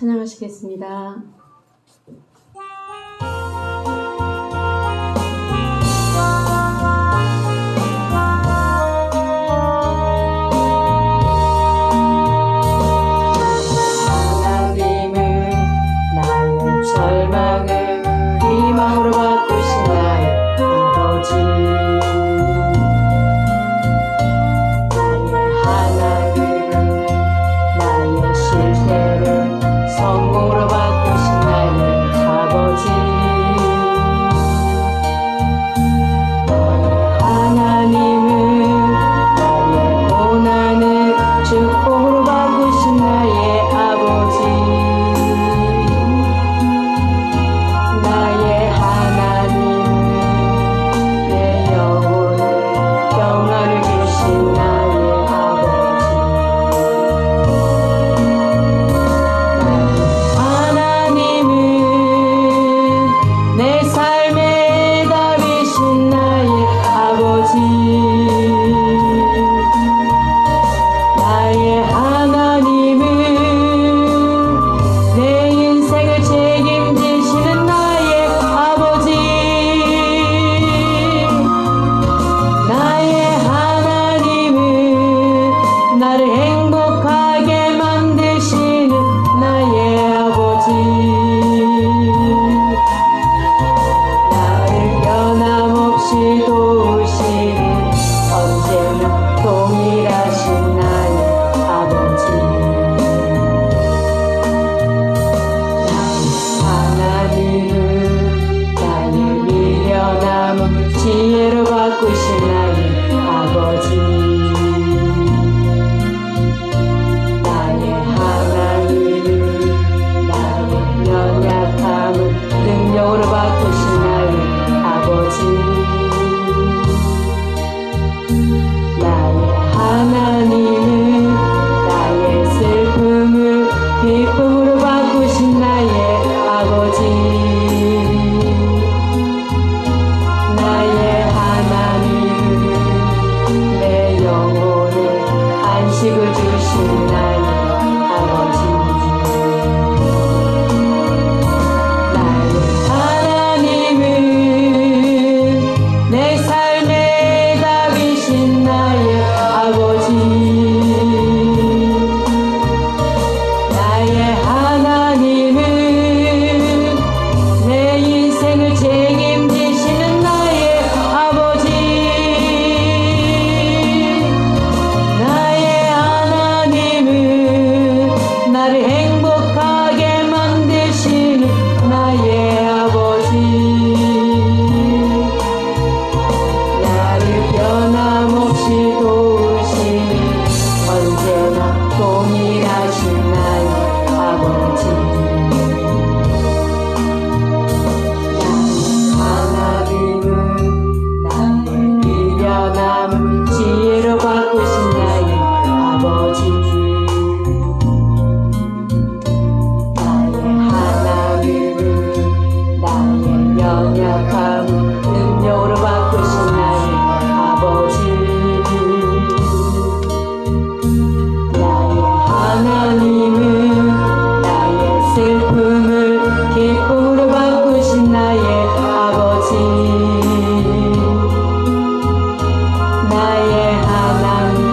찬양하시겠습니다. 나의 하나님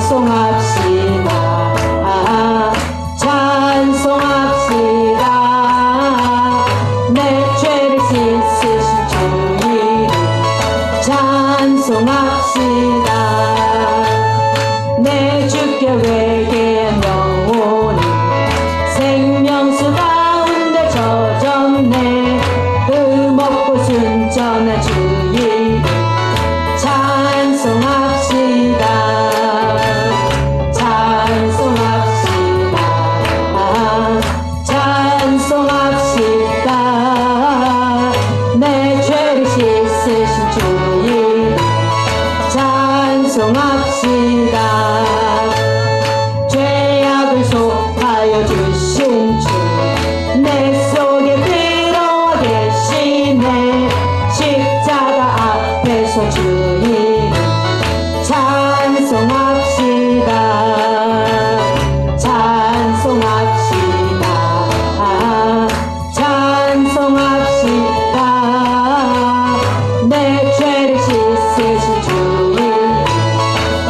찬송합시다. 내 죄를 씻으신 주님 찬송합시다. 내 주께 회개한 영혼이 생명수 가운데 젖었네. 흠없고 순전한 주님 찬송합시다. 찬송합시다. 찬송합시다. 내 죄를 씻으신 주님 찬송합시다. 죄악을 속하여 주신 주 내 속에 들어와 계시네. 십자가 앞에서 주님 찬송합시다. 찬송합시다. 찬송합시다. 내 죄를 씻으신 주님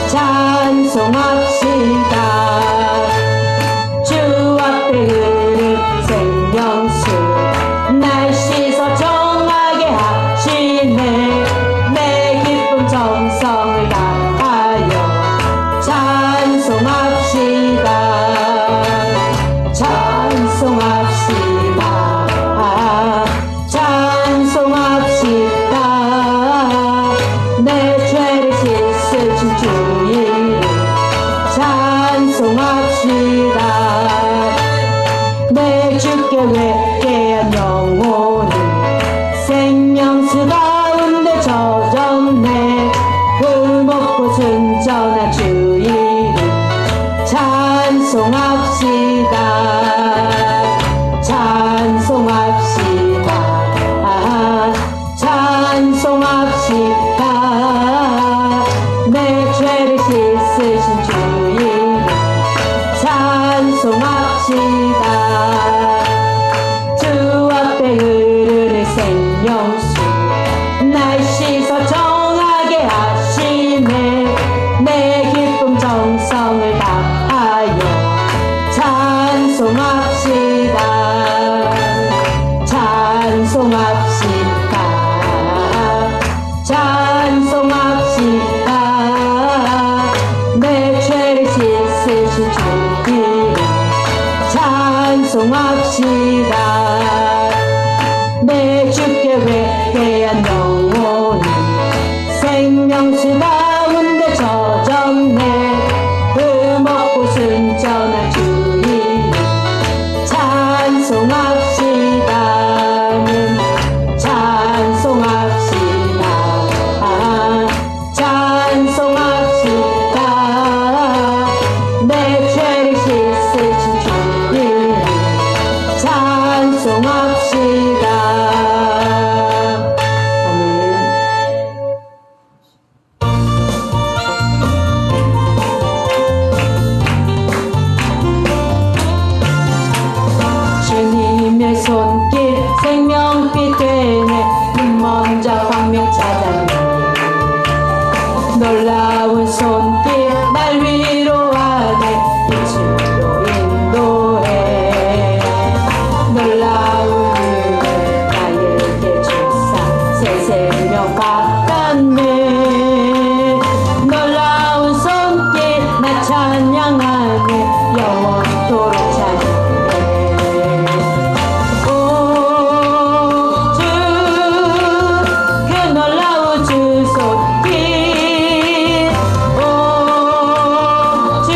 찬송합시다. 주 앞에 흐른 생명수 날 씻어 정하게 하시네. 내 기쁨 정성을 다하여 찬송합시다. 찬송합시다. 찬송합시다. 내 죄를 씻으신 주님 찬송합시다. 내 주께 회개한 영혼이 생명수 가운데 젖었네. 흠없고 순전한 주님 찬송합시다. 찬송합시다. 찬송합시다. 내 죄를 씻으신 주님 찬송합시다. 주 앞에 흐르는 생명수 날 씻어 정하게 하시네. 내 기쁨 정성을 다하여 찬송합시다. 찬송합시다. 찬송합시다. 내 죄를 씻으신 주님 찬송합시다. 내 주께 회개한 영혼이 생명수 가운데 젖었네. 흠없고 순전한 주님 찬송합시다. 찬송합시다. 찬송합시다. 내 죄를 씻으신 주님 찬송합시다. 아멘. 주님의 손길 생명빛 되네. 눈먼 자 광명 찾았네. 놀라운 손길 날 위로하네. 빛으로 인도해. 놀라운 은혜 나에게 주사 새 생명 받았네. 놀라운 손길 나 찬양하네. 영원토록 찬양해. 오 주 그 놀라운 주 손길 오 주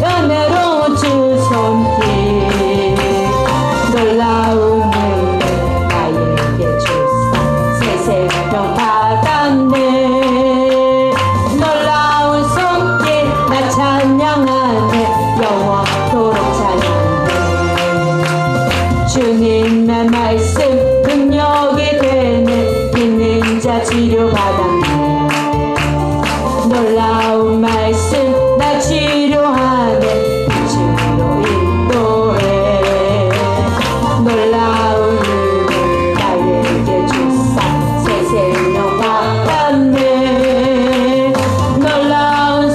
은혜로운 주 손길 놀라운 은혜 나에게 주사 새 생명 받았네. 놀라운 손길 나 찬양하네. 영원토록 찬양해. 주님의 말씀 능력이 되네. 있는 자 치료받았네. 놀라운 말씀 나 치료하네. 빛으로 인도해. 놀라운 은혜 나에게 주사 새 생명 받았네. 놀라운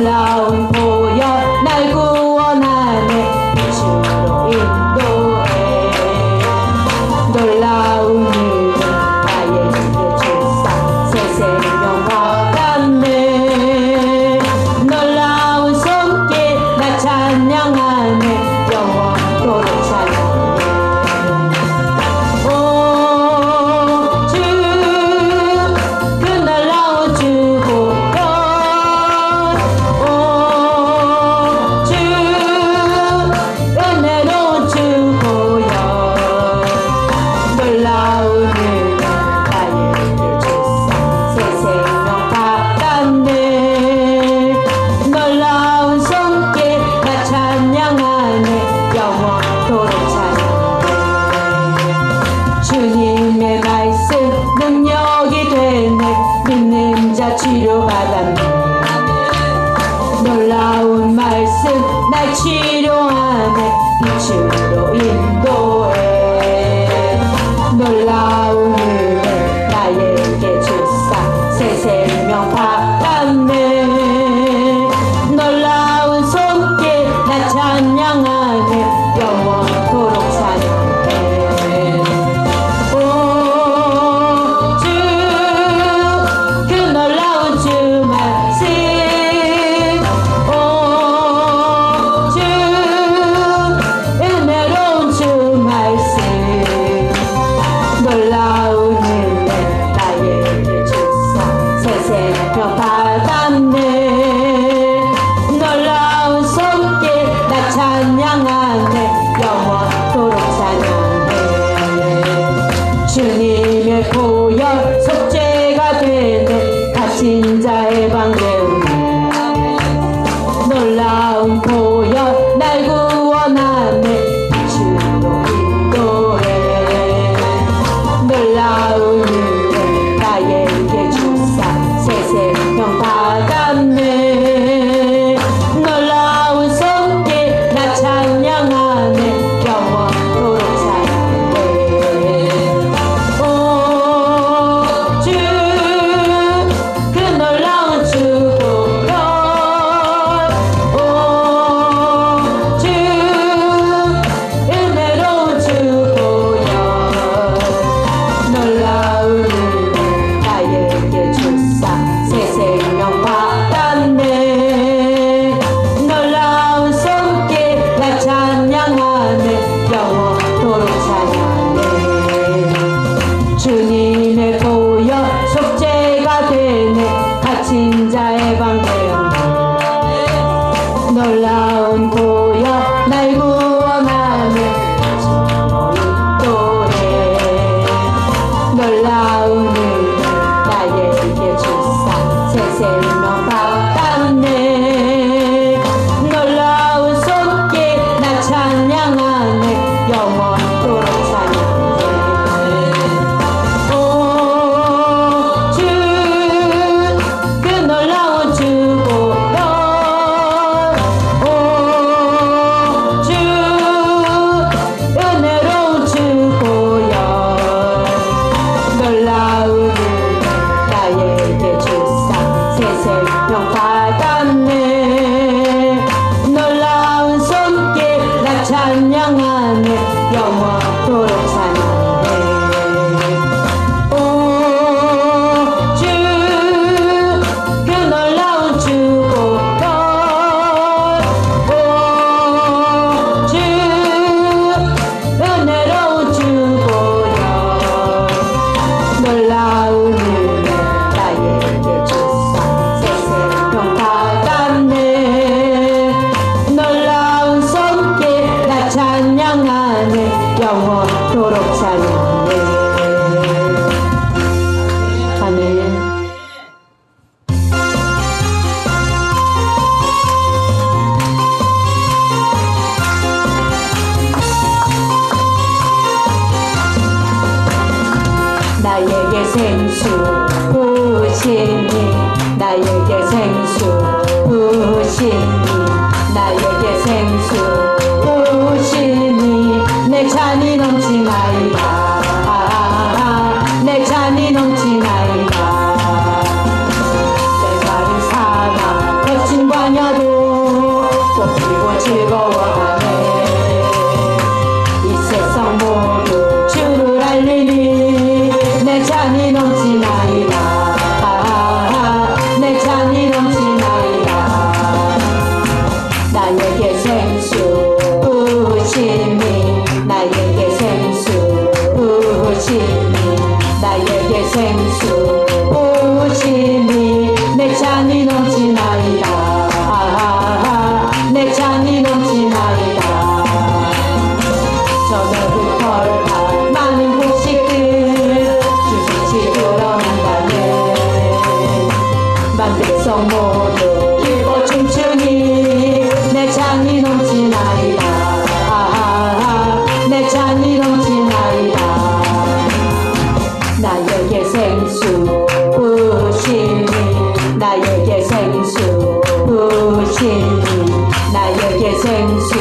놀라운 보혈 날 구원하네 빛으로 인도해 놀라운 일을 나에게 주사 새 생명 받았네 놀라운 손길 나 찬양하네 영원토록 찬양해 오주 그 놀라운 주보혈 오주 은혜로운 주보혈 놀라운 은혜 나에게 주사 새 생명 받았네 놀라운 손길 나 찬양하네 영원토록 찬양해 주님의 말씀 능력이 되네 믿는 자 치료받았네 놀라운 말씀 날 치료하네 빛으로 인도해 놀라운 은혜 나에게 주사 새 생명 받았네 놀라운 손길 나 찬양하네 영원토록 찬양해 오주 그 놀라운 주 말씀 오주 은혜로운 주 말씀 놀라운 은혜 나에게 주사 새 생명 받았네 놀라운 손길 나 찬양하네 영원토록 찬양해 주님의 보혈 속죄가 되네 갇힌 자 해방되오네 놀라운 보혈 날 구원하네 빛으로 인도해 놀라운 은혜 나에게 주사 새 생명 받았네 놀라운 손길 나 찬양하네 영원토록 찬양해 오주 그 놀라운 주보혈 오주 은혜로운 주보혈 놀라운 은혜 나에게 주사 새 생명 받았네 놀라운 손길 나 찬양하네 영원토록 찬양해 주님의 보혈 속죄가 되네 갇힌 자 해방되었네 놀라운 보혈 날 구원하네 빛으로 인도해 놀라운 은혜 나에게 주사 새 생명 받았네 놀라운 손길 나 찬양하네 영원토록 찬양해 오주 그 놀라운 주보혈 오주 은혜로운 주보혈 놀라운 은혜 나에게 주사 새 생명 받았네 놀라운 손길 나 찬양하네 영원토록 찬양해 오주 그 놀라운 주보혈 오주 은혜로운 주보혈 놀라운 은혜 나에게 주사 새 생명 받았네 놀라운 손길 나 찬양하네 영원토록 찬양해 아멘 나에게 생수 부으시니 나에게 생수 부으시니 나에게 생수 부으시니 내 잔이 넘치나이다 내 잔이 넘치나이다 내 마른 사랑 거친 광야도 꽃피고 즐거워하네. 이 세상 모두 주를 알리니 내 잔이 넘치나이다. 내 잔이 넘치나이다. 나에게 생수 부으시니 나에게 생수 부으시니 나에게 생수 부으시니 내 잔이 넘치나이다. 내 잔이 넘치나이다. 저 넓은 벌판 많은 곡식들 주같이 드러난다네. 만백성 모두 기뻐 춤추니 내 잔이 넘치나이다. 내 잔이 넘치나이다. 나에게 생수 부으시니 나에게 생수 부으시니 나에게 생수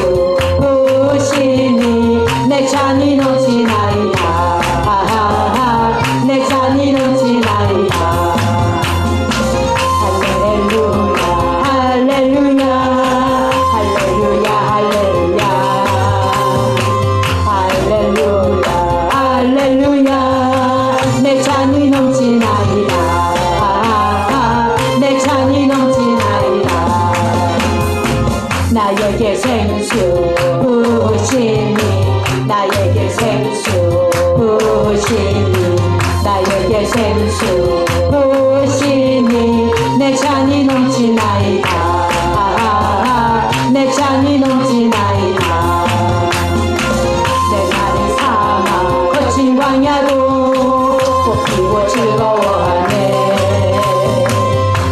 부으시니 내 잔이 넘치나이다. 내 잔이 넘치나이다. 할렐루야 할렐루야 할렐루야 할렐루야 할렐루야 내 잔이 넘치나이다. 내 잔이 넘치나이다. 나에게 생수 부으시니 나에게 생수 부으시니 나에게 생수 부으시니 내 잔이 넘치나이다. 내 잔이 넘치나이다. 내 날이 사막 거친 광야도 꽃피고 즐거워하네.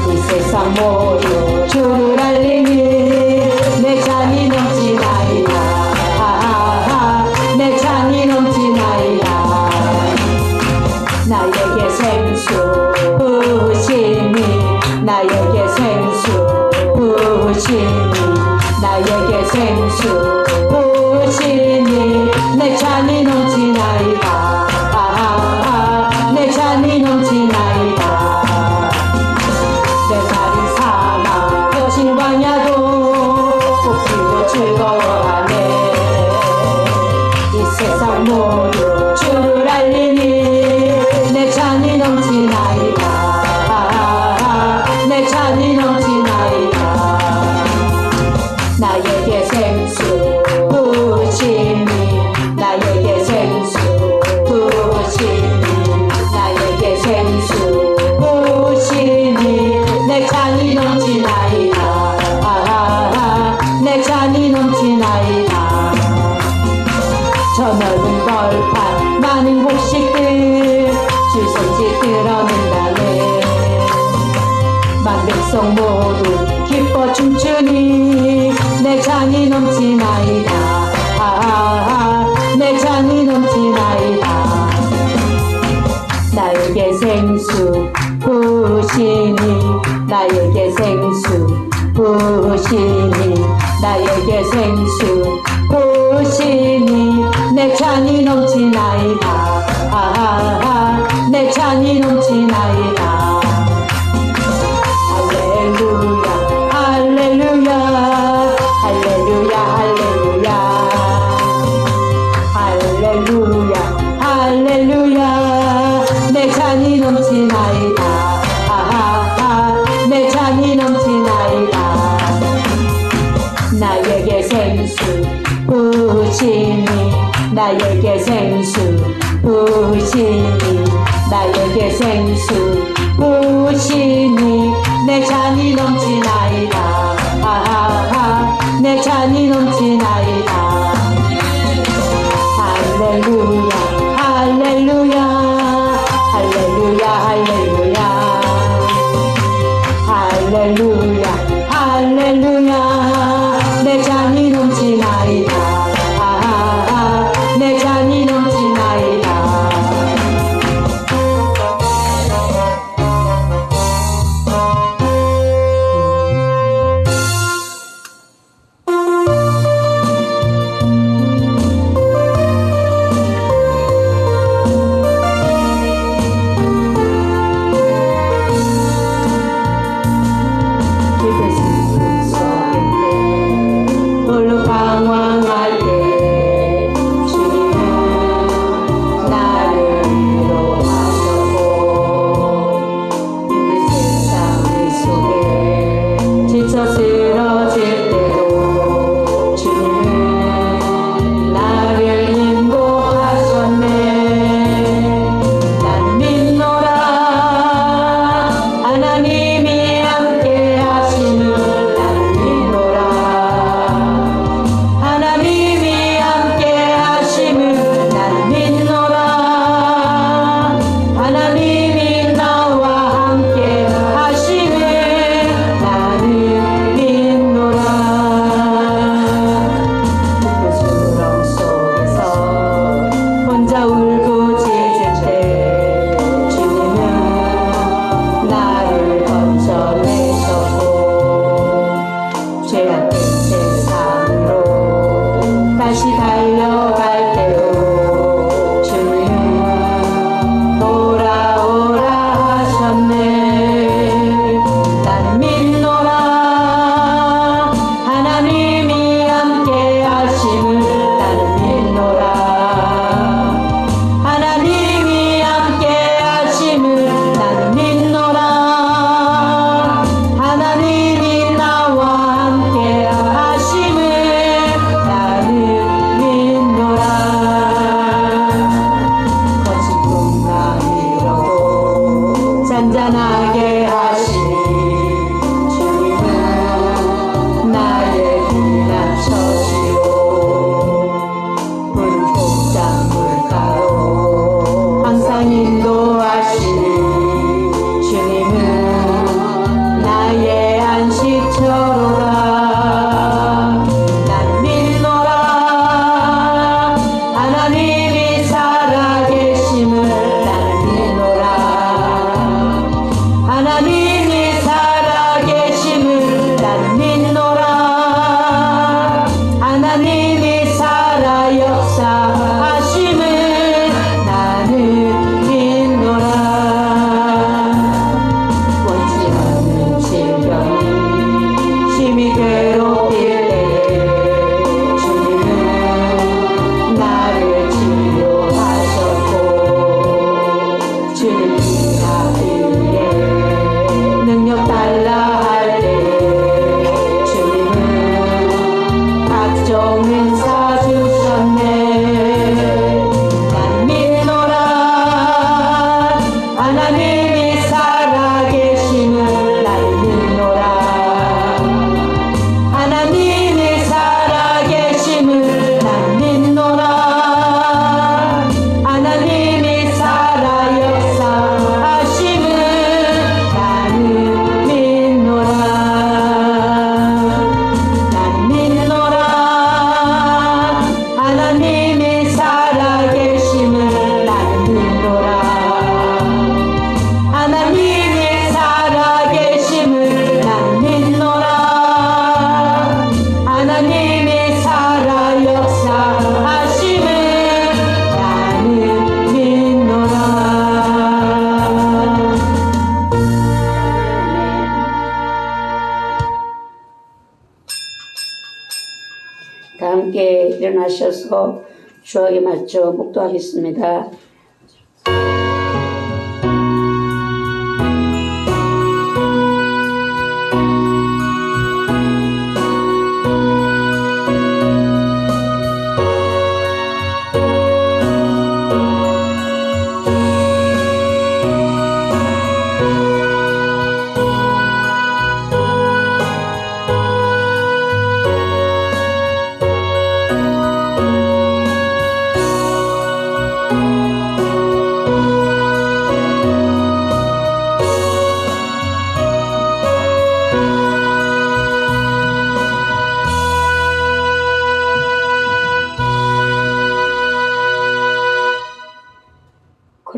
이 세상 모두 주를 알리니 내 잔이 넘치나이다. 내 잔이 넘치나이다. 나에게 생수 부으시니 나에게 생수 부으시니 나에게 생수 부으시니 내 잔이 넘치나이다. 내 잔이 넘치나이다. 내 날이 사막 거친 광야도 꽃피고 즐거워하네. 이 세상 모두 주를 알리니 내 잔이 넘치나이다. 내 잔이 넘치나이다. 나에게 생수 부으시니 나에게 생수 부으시니 나에게 생수 부으시니 내 잔이 넘치나이다. 내 잔이 넘치나이다. 저 넓은 벌판 많은 곡식들 주섬지 드러낸다네. 만백성 모두 기뻐 춤추니 내 잔이 넘치나이다. 내 잔이 넘치나이다. 나에게 생수 부으시니 나에게 생수 부으시니 나에게 생수 부으시니 내 잔이 넘치나이다. 내 잔이 넘치나이다. 할렐루야 할렐루야 할렐루야 할렐루야 할렐루야 할렐루야 내 잔이 넘치나이다. 내 잔이 넘치나이다. 나에게 생수 부으시니 나에게 생수 부으시니 나에게 생수 부으시니 내 잔이 넘치나이다. 내 잔이 넘치나이다. 할렐루야 할렐루야 할렐루야 할렐루야 할렐루야 내 잔이 넘치나이다. 내 잔이 넘치나이다. 다 함께 일어나셔서 주하게 맞춰 묵도하겠습니다.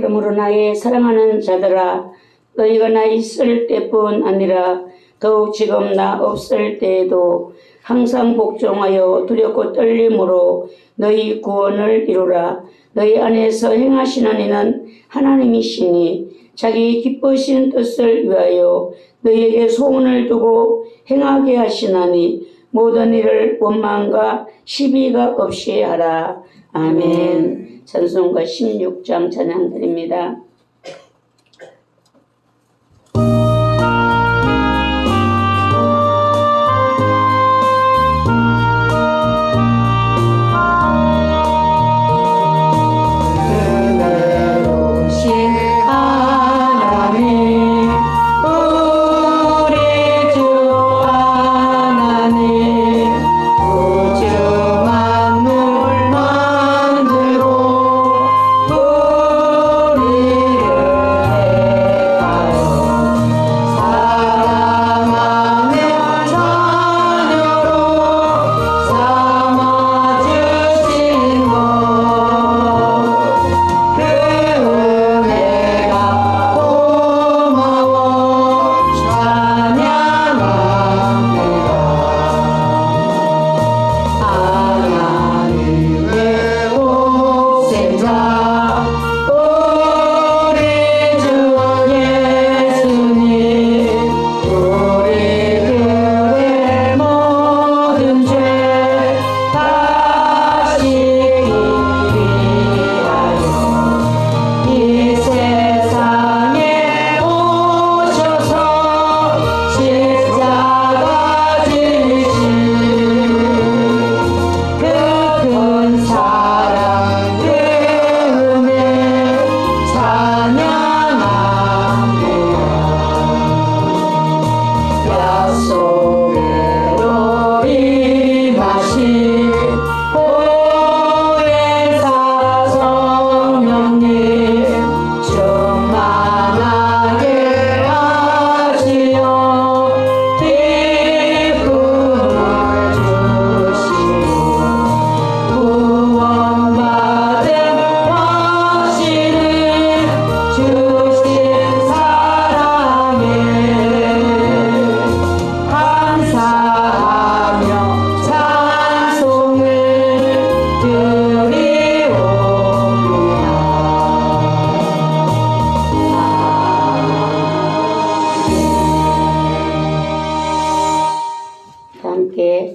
그러므로 나의 사랑하는 자들아, 너희가 나 있을 때뿐 아니라 더욱 지금 나 없을 때에도 항상 복종하여 두렵고 떨림으로 너희 구원을 이루라. 너희 안에서 행하시는 이는 하나님이시니 자기 기쁘신 뜻을 위하여 너희에게 소원을 두고 행하게 하시나니 모든 일을 원망과 시비가 없이 하라. 아멘. 찬송가 16장 찬양 드립니다.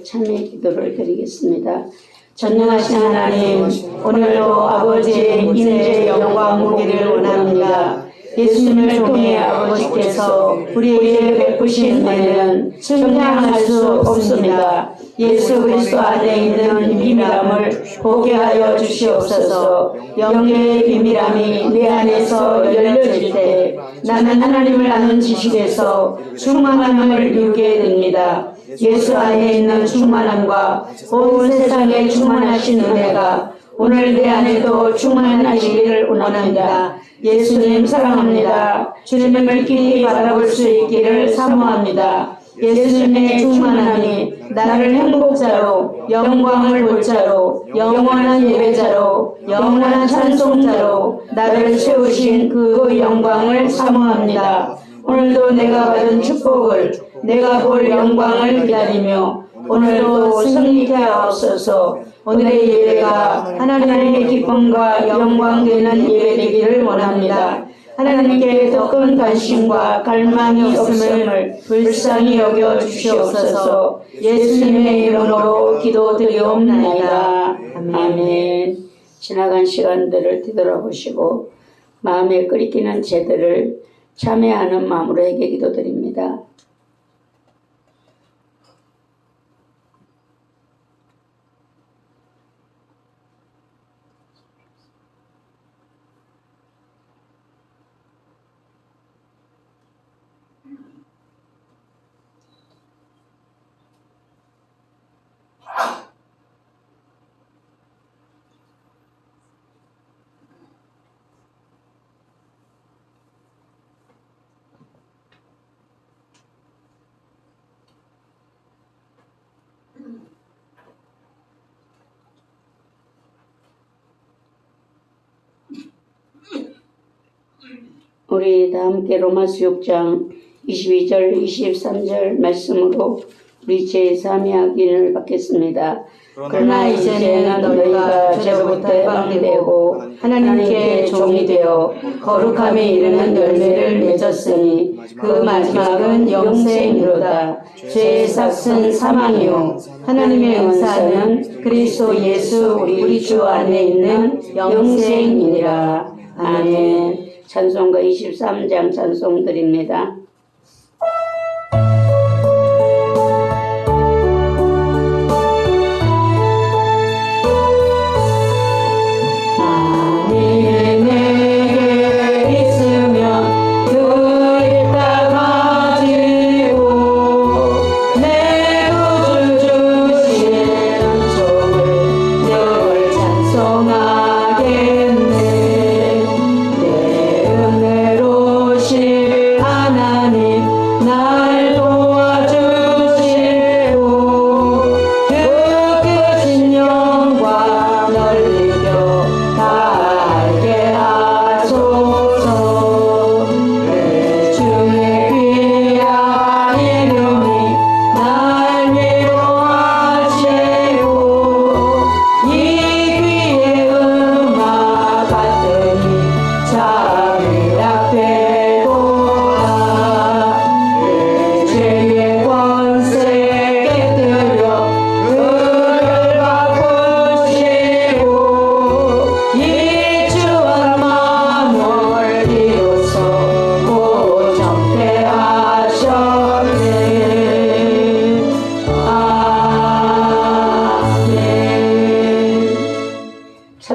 참여의 기도를 드리겠습니다. 전능하신 하나님, 오늘도 아버지의 임재 영광 보기를 원합니다. 예수님을 통해 아버지께서 우리에게 베푸신 은혜는 측량할 수 없습니다. 예수 그리스도 안에 있는 비밀함을 보게 하여 주시옵소서. 영계의 비밀함이 내 안에서 열려질 때 나는 하나님을 아는 지식에서 충만함을 이루게 됩니다. 예수 안에 있는 충만함과 온 세상에 충만하신 은혜가 오늘 내 안에도 충만하시기를 원합니다. 예수님 사랑합니다. 주님을 깊이 바라볼 수 있기를 사모합니다. 예수님의 충만함이 나를 행복자로, 영광을 볼 자로, 영원한 예배자로, 영원한 찬송자로 나를 세우신 그 영광을 사모합니다. 오늘도 내가 받은 축복을, 내가 볼 영광을 기다리며 오늘도 승리케 하옵소서. 오늘의 예배가 하나님의 기쁨과 영광 되는 예배 되기를 원합니다. 하나님께 더 큰 관심과 갈망이 없음을 불쌍히 여겨 주시옵소서. 예수님의 이름으로 기도드리옵나이다. 아멘. 지나간 시간들을 뒤돌아보시고 마음에 끓이기는 제들을 참회하는 마음으로 회개 기도드립니다. 우리 다 함께 로마서 6장 22절 23절 말씀으로 우리 제3의 확인을 받겠습니다. 그러나 이제는 너희가 죄로부터 해방되고 하나님께 종이 되어 거룩함에 이르는 열매를 맺었으니 그 마지막은 영생이로다. 죄의 삭은 사망이요 하나님의 은사는 그리스도 예수 우리 주 안에 있는 영생이니라. 아멘. 찬송가 23장 찬송 드립니다.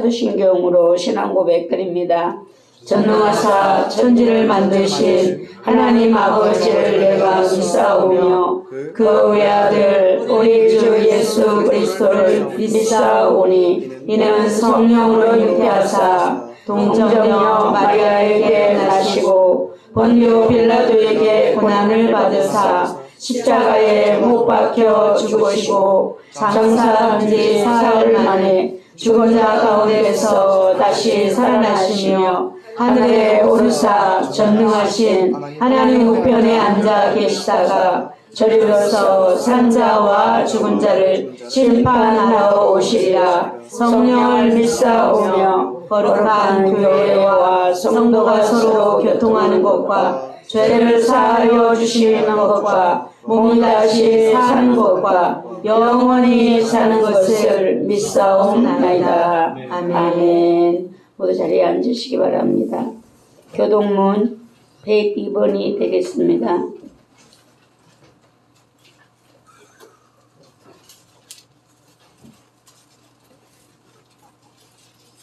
사도신경으로 신앙 고백드립니다. 전능하사 천지를 만드신 하나님 아버지를 내가 믿사오며 그 외아들 우리 주 예수 그리스도를 믿사오니 이는 성령으로 잉태하사 동정녀 마리아에게 나시고 본디오 빌라도에게 고난을 받으사 십자가에 못 박혀 죽으시고 장사한 지 사흘 만에 죽은 자 가운데서 다시 살아나시며 하늘에 오르사 전능하신 하나님 우편에 앉아 계시다가 저리로서 산자와 죽은 자를 심판하러 오시리라. 성령을 믿사오며 거룩한 교회와 성도가 서로 교통하는 것과 죄를 사하여 주시는 것과 몸이 다시 사는 것과 영원히 사는 것을 믿사옵나이다. 아멘. 모두 자리에 앉으시기 바랍니다. 교동문 102번이 되겠습니다.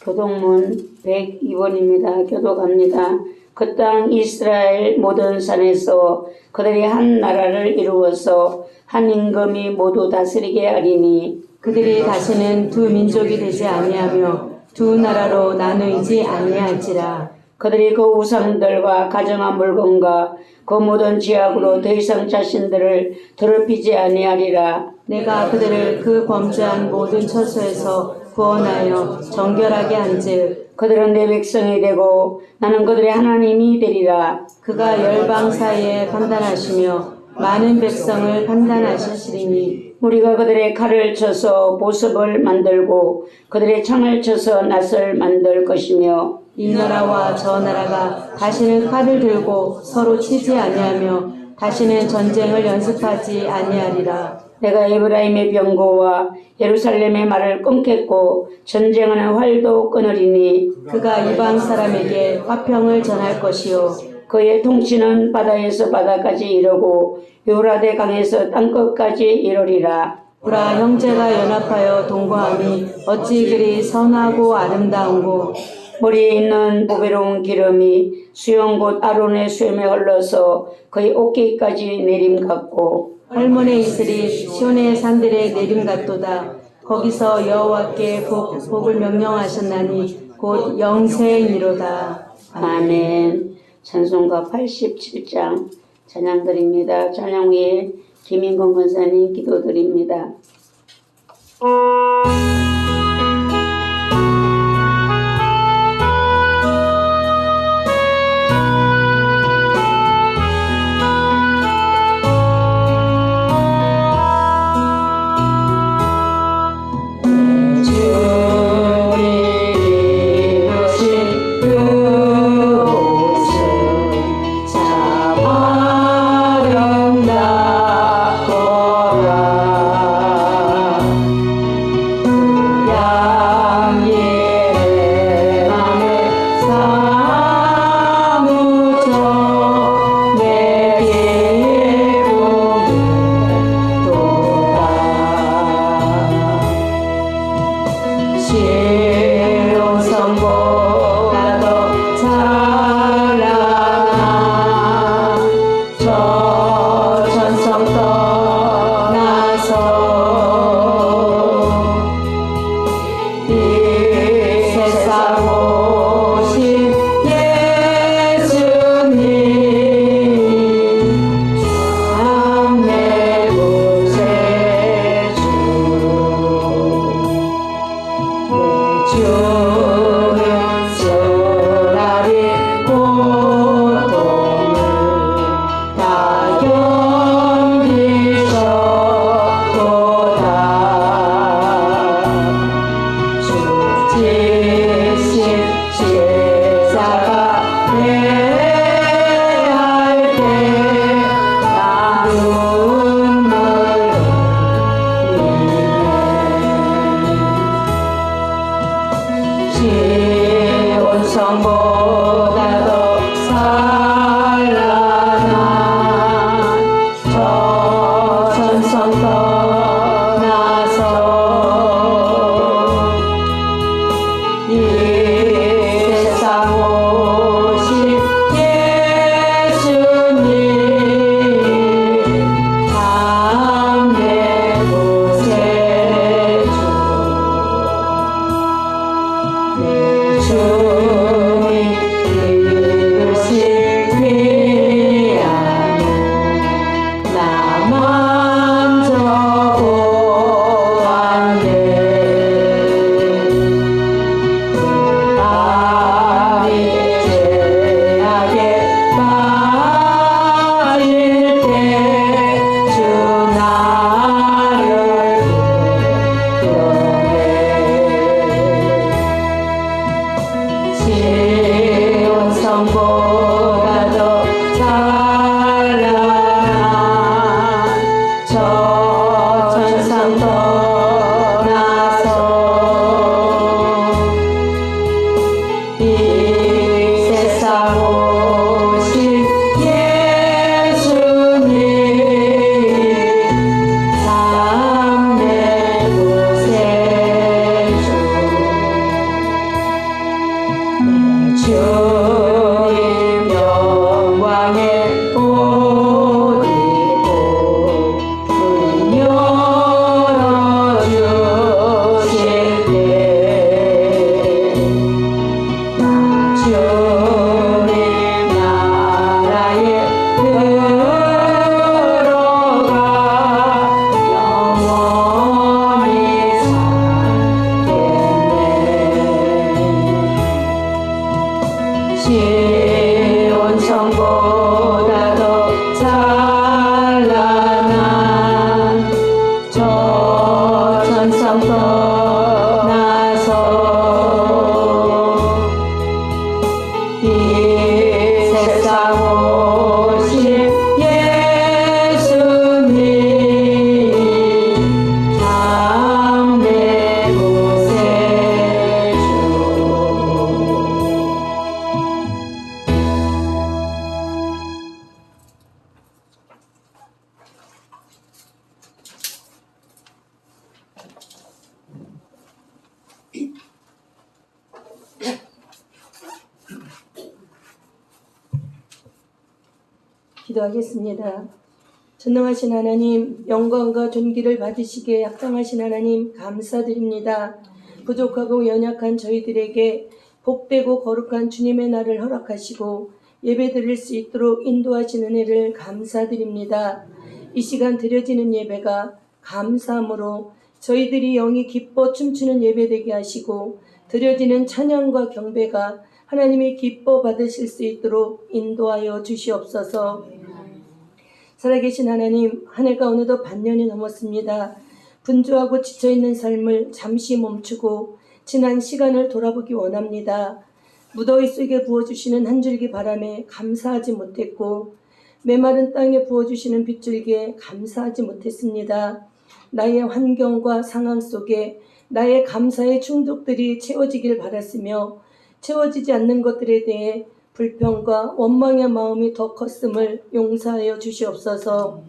교동문 102번입니다. 교독합니다. 그 땅 이스라엘 모든 산에서 그들이 한 나라를 이루어서 한 임금이 모두 다스리게 하리니 그들이 다시는 두 민족이 되지 아니하며 두 나라로 나누이지 아니할지라. 그들이 그 우상들과 가정한 물건과 그 모든 지악으로 더 이상 자신들을 더럽히지 아니하리라. 내가 그들을 그 범죄한 모든 처소에서 구원하여 정결하게 한즉 그들은 내 백성이 되고 나는 그들의 하나님이 되리라. 그가 열방 사이에 판단하시며 많은 백성을 판단하시리니 우리가 그들의 칼을 쳐서 보습을 만들고 그들의 창을 쳐서 낫을 만들 것이며 이 나라와 저 나라가 다시는 칼을 들고 서로 치지 아니하며 다시는 전쟁을 연습하지 아니하리라. 내가 에브라임의 병거와 예루살렘의 말을 끊겠고 전쟁하는 활도 끊으리니 그가 이방 사람에게 화평을 전할 것이요 그의 통치는 바다에서 바다까지 이르고 유라데 강에서 땅끝까지 이르리라. 우라 형제가 연합하여 동거함이 어찌 그리 선하고 아름다운고 머리에 있는 보배로운 기름이 수영 곧 아론의 수염에 흘러서 그의 어깨까지 내림 같고 할몬의 이슬이 시온의 산들의 내림 같도다. 거기서 여호와께 복을 명령하셨나니 곧 영생이로다. 아멘. 찬송가 87장 찬양드립니다. 찬양 후에 김인건 권사님 기도드립니다. 주옵소서. 이 세상 오신 예수님 참 내 구세주. 기도하겠습니다. 전능하신 하나님, 영광과 존귀를 받으시기에 합당하신 하나님 감사드립니다. 부족하고 연약한 저희들에게 복되고 거룩한 주님의 날을 허락하시고 예배드릴 수 있도록 인도하신 은혜를 감사드립니다. 이 시간 드려지는 예배가 감사함으로 저희들이 영이 기뻐 춤추는 예배되게 하시고 드려지는 찬양과 경배가 하나님이 기뻐 받으실 수 있도록 인도하여 주시옵소서. 살아계신 하나님, 한 해가 어느덧 반년이 넘었습니다. 분주하고 지쳐있는 삶을 잠시 멈추고 지난 시간을 돌아보기 원합니다. 무더위 속에 부어주시는 한 줄기 바람에 감사하지 못했고 메마른 땅에 부어주시는 빗줄기에 감사하지 못했습니다. 나의 환경과 상황 속에 나의 감사의 충족들이 채워지길 바랐으며 채워지지 않는 것들에 대해 불평과 원망의 마음이 더 컸음을 용서하여 주시옵소서.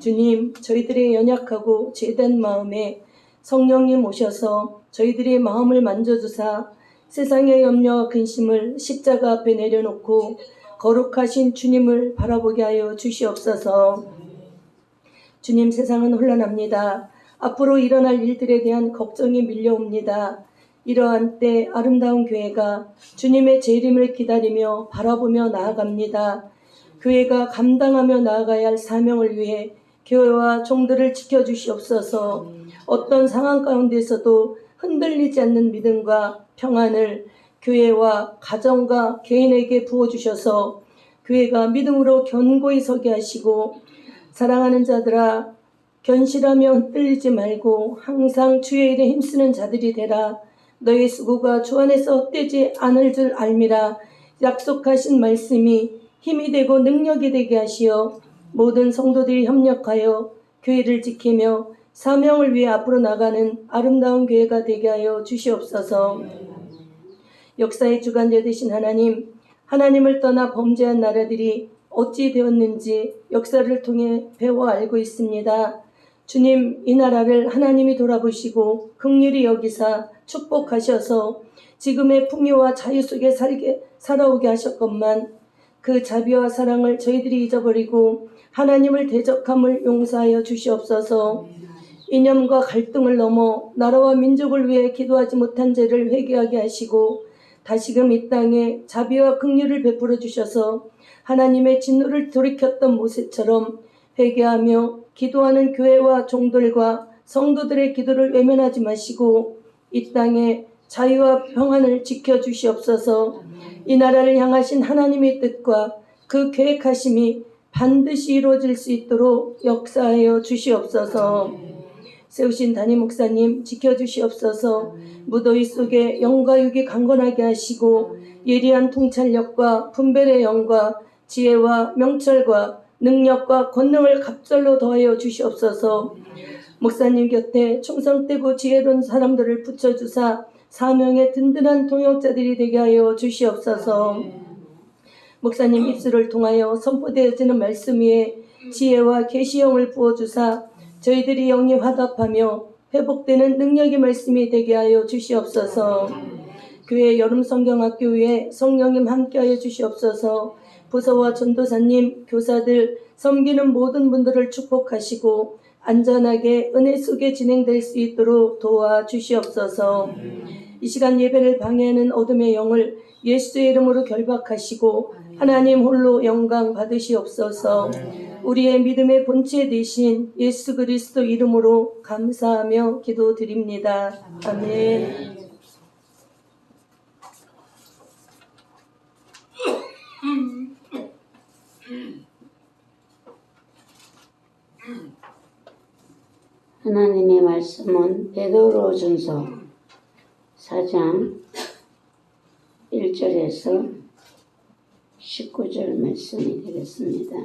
주님, 저희들의 연약하고 죄된 마음에 성령님 오셔서 저희들의 마음을 만져주사 세상의 염려와 근심을 십자가 앞에 내려놓고 거룩하신 주님을 바라보게 하여 주시옵소서. 주님, 세상은 혼란합니다. 앞으로 일어날 일들에 대한 걱정이 밀려옵니다. 이러한 때 아름다운 교회가 주님의 재림을 기다리며 바라보며 나아갑니다. 교회가 감당하며 나아가야 할 사명을 위해 교회와 종들을 지켜주시옵소서. 어떤 상황 가운데서도 흔들리지 않는 믿음과 평안을 교회와 가정과 개인에게 부어주셔서 교회가 믿음으로 견고히 서게 하시고, 사랑하는 자들아 견실하며 흔들리지 말고 항상 주의 일에 힘쓰는 자들이 되라. 너의 수고가 주 안에서 헛되지 않을 줄 알미라. 약속하신 말씀이 힘이 되고 능력이 되게 하시어 모든 성도들이 협력하여 교회를 지키며 사명을 위해 앞으로 나가는 아름다운 교회가 되게 하여 주시옵소서. 역사의 주관자 되신 하나님, 하나님을 떠나 범죄한 나라들이 어찌 되었는지 역사를 통해 배워 알고 있습니다. 주님, 이 나라를 하나님이 돌아보시고 긍휼히 여기사 축복하셔서 지금의 풍요와 자유 속에 살아오게 하셨건만 그 자비와 사랑을 저희들이 잊어버리고 하나님을 대적함을 용서하여 주시옵소서. 이념과 갈등을 넘어 나라와 민족을 위해 기도하지 못한 죄를 회개하게 하시고 다시금 이 땅에 자비와 긍휼을 베풀어 주셔서 하나님의 진노를 돌이켰던 모세처럼 회개하며 기도하는 교회와 종들과 성도들의 기도를 외면하지 마시고 이 땅에 자유와 평안을 지켜주시옵소서. 이 나라를 향하신 하나님의 뜻과 그 계획하심이 반드시 이루어질 수 있도록 역사하여 주시옵소서. 세우신 담임 목사님 지켜주시옵소서. 무더위 속에 영과 육이 강건하게 하시고 예리한 통찰력과 분별의 영과 지혜와 명철과 능력과 권능을 갑절로 더하여 주시옵소서. 목사님 곁에 충성되고 지혜로운 사람들을 붙여주사 사명의 든든한 동역자들이 되게 하여 주시옵소서. 목사님 입술을 통하여 선포되어지는 말씀 위에 지혜와 계시형을 부어주사 저희들이 영이 화답하며 회복되는 능력의 말씀이 되게 하여 주시옵소서. 교회 여름 성경학교 위에 성령님 함께하여 주시옵소서. 부서와 전도사님, 교사들, 섬기는 모든 분들을 축복하시고 안전하게 은혜 속에 진행될 수 있도록 도와주시옵소서. 이 시간 예배를 방해하는 어둠의 영을 예수의 이름으로 결박하시고 하나님 홀로 영광 받으시옵소서. 우리의 믿음의 본체 되신 예수 그리스도 이름으로 감사하며 기도드립니다. 아멘. 하나님의 말씀은 베드로전서 4장 1절에서 19절 말씀이 되겠습니다.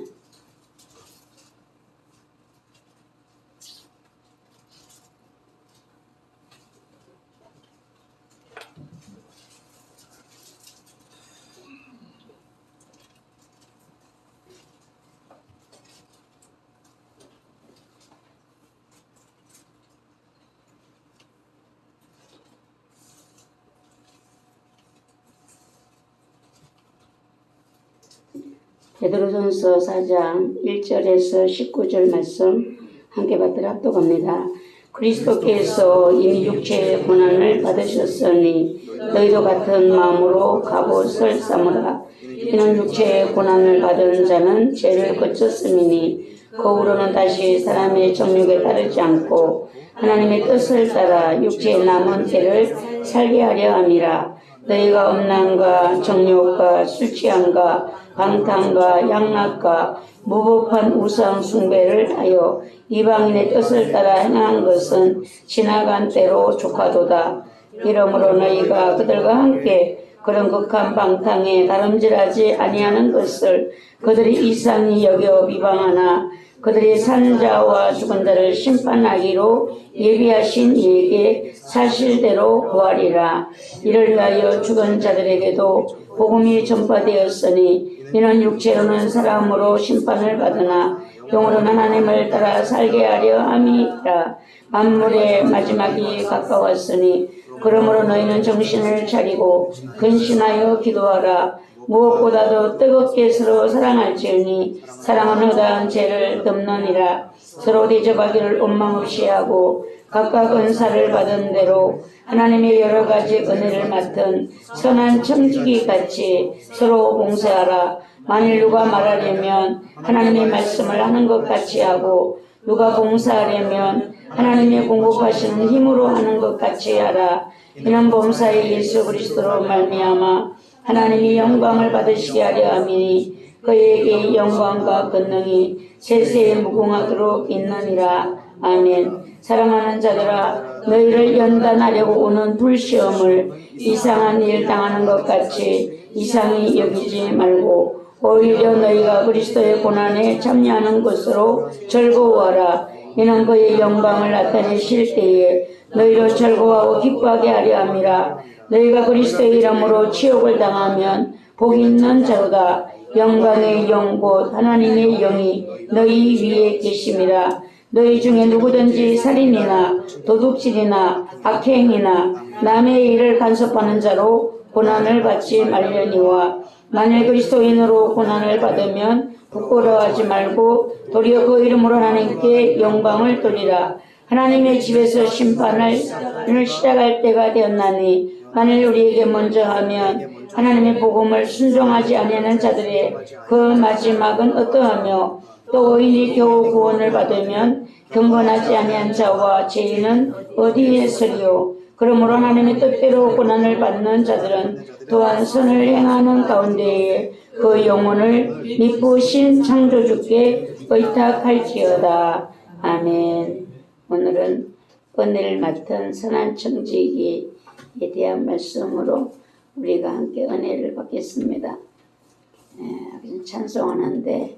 베드로전서 4장 1절에서 19절 말씀 함께 받들어 합독합니다. 그리스도께서 이미 육체의 고난을 받으셨으니 너희도 같은 마음으로 갑옷을 삼으라. 이는 육체의 고난을 받은 자는 죄를 거쳤음이니 거울로는 다시 사람의 정욕에 따르지 않고 하나님의 뜻을 따라 육체의 남은 때를 살게 하려 함이라. 너희가 음란과 정욕과 술 취함과 방탕과 양락과 무법한 우상 숭배를 하여 이방인의 뜻을 따라 행한 것은 지나간 때로 족하도다. 이러므로 너희가 그들과 함께 그런 극한 방탕에 다름질하지 아니하는 것을 그들이 이상히 여겨 비방하나 그들이 산 자와 죽은 자를 심판하기로 예비하신 이에게 사실대로 구하리라. 이를 위하여 죽은 자들에게도 복음이 전파되었으니 이는 육체로는 사람으로 심판을 받으나 영으로는 하나님을 따라 살게 하려 함이라. 만물의 마지막이 가까웠으니 그러므로 너희는 정신을 차리고 근신하여 기도하라. 무엇보다도 뜨겁게 서로 사랑할지니 사랑은 허다한 죄를 덮느니라. 서로 대접하기를 원망 없이 하고 각각 은사를 받은 대로 하나님의 여러 가지 은혜를 맡은 선한 청지기 같이 서로 봉사하라. 만일 누가 말하려면 하나님의 말씀을 하는 것 같이 하고 누가 봉사하려면 하나님의 공급하시는 힘으로 하는 것 같이 하라. 이는 범사의 예수 그리스도로 말미암아 하나님이 영광을 받으시게 하려 함이니 그에게 영광과 권능이 세세에 무궁하도록 있느니라. 아멘. 사랑하는 자들아, 너희를 연단하려고 오는 불시험을 이상한 일 당하는 것 같이 이상히 여기지 말고 오히려 너희가 그리스도의 고난에 참여하는 것으로 즐거워하라. 이는 그의 영광을 나타내실 때에 너희로 즐거워하고 기뻐하게 하려 함이라. 너희가 그리스도의 이름으로 치욕을 당하면 복이 있는 자로다. 영광의 영 곧 하나님의 영이 너희 위에 계심이라. 너희 중에 누구든지 살인이나 도둑질이나 악행이나 남의 일을 간섭하는 자로 고난을 받지 말려니와 만일 그리스도인으로 고난을 받으면 부끄러워하지 말고 도리어 그 이름으로 하나님께 영광을 돌리라. 하나님의 집에서 심판을 시작할 때가 되었나니 만일 우리에게 먼저 하면 하나님의 복음을 순종하지 아니하는 자들의 그 마지막은 어떠하며 또 의인이 겨우 구원을 받으면 경건하지 아니한 자와 죄인은 어디에 서리요. 그러므로 하나님의 뜻대로 고난을 받는 자들은 또한 선을 행하는 가운데에 그 영혼을 미쁘신 창조주께 의탁할지어다. 아멘. 오늘은 은혜를 맡은 선한 청지기에 대한 말씀으로 우리가 함께 은혜를 받겠습니다. 찬송하는데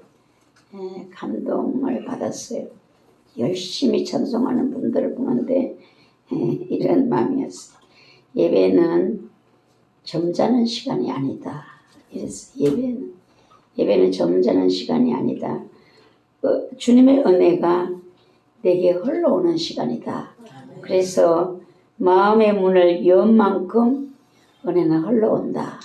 감동을 받았어요. 열심히 찬송하는 분들을 보는데 이런 마음이었어요. 예배는 점잖은 시간이 아니다. 이랬어요. 예배는 점잖은 시간이 아니다. 주님의 은혜가 내게 흘러오는 시간이다. 그래서 마음의 문을 연 만큼 은혜는 흘러온다.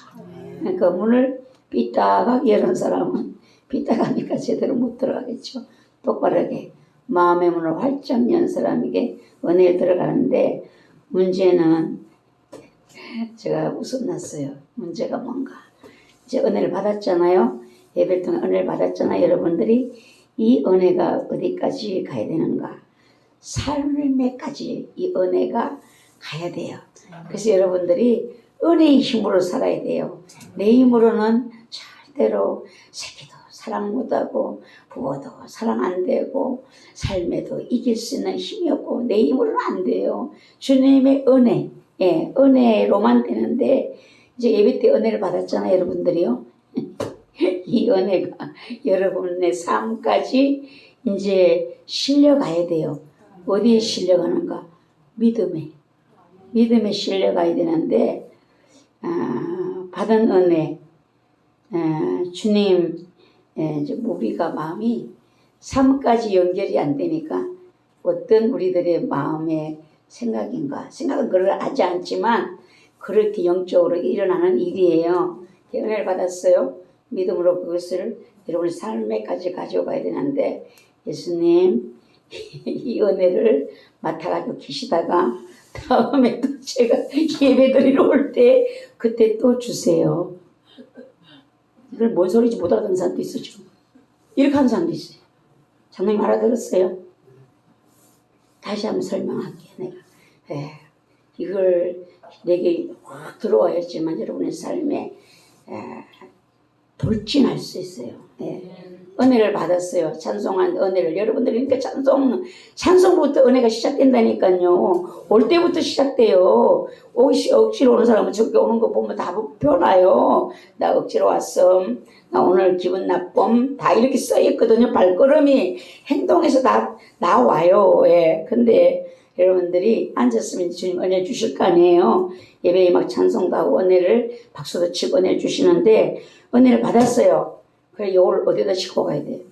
그러니까 문을 삐딱하게 여는 사람은 삐딱하니까 제대로 못 들어가겠죠. 똑바르게 마음의 문을 활짝 연 사람에게 은혜에 들어가는데 문제는 제가 웃어놨어요. 문제가 뭔가 이제 은혜를 받았잖아요. 예배를 통해 은혜를 받았잖아요. 여러분들이 이 은혜가 어디까지 가야 되는가? 삶에까지 이 은혜가 가야 돼요. 그래서 여러분들이 은혜의 힘으로 살아야 돼요. 내 힘으로는 절대로 새기도 사랑 못하고 부모도 사랑 안 되고 삶에도 이길 수 있는 힘이 없고 내 힘으로는 안 돼요. 주님의 은혜, 예, 은혜로만 되는데 이제 예배 때 은혜를 받았잖아요, 여러분들이요. 이 은혜가 여러분의 삶까지 이제 실려가야 돼요. 어디에 실려가는가? 믿음에 실려가야 되는데 받은 은혜, 주님, 이제 우리가 마음이 삶까지 연결이 안 되니까 어떤 우리들의 마음의 생각은 그걸 하지 않지만 그렇게 영적으로 일어나는 일이에요. 은혜를 받았어요. 믿음으로 그것을 여러분의 삶에까지 가져가야 되는데 예수님 이 은혜를 맡아가지고 계시다가 다음에 또 제가 예배드리러 올 때 그때 또 주세요. 이걸 뭔 소리인지 못 알아듣는 사람도 있어 지금. 이렇게 하는 사람도 있어요. 장로님 알아들었어요? 다시 한번 설명할게요. 내가 이걸 내게 확 들어와야지만 여러분의 삶에 돌진할 수 있어요. 은혜를 받았어요. 찬송한 은혜를. 여러분들이 그러니까 찬송부터 은혜가 시작된다니까요. 올 때부터 시작돼요. 억지로 오는 사람은 저기 오는 거 보면 다 변화요. 나 억지로 왔음. 나 오늘 기분 나쁨. 다 이렇게 써있거든요. 발걸음이 행동에서 다 나와요. 예. 근데 여러분들이 앉았으면 주님 은혜 주실 거 아니에요. 예배에 막 찬송도 하고 은혜를 박수도 치고 은혜 주시는데 은혜를 받았어요. 그래 이걸 어디다 싣고 가야 돼?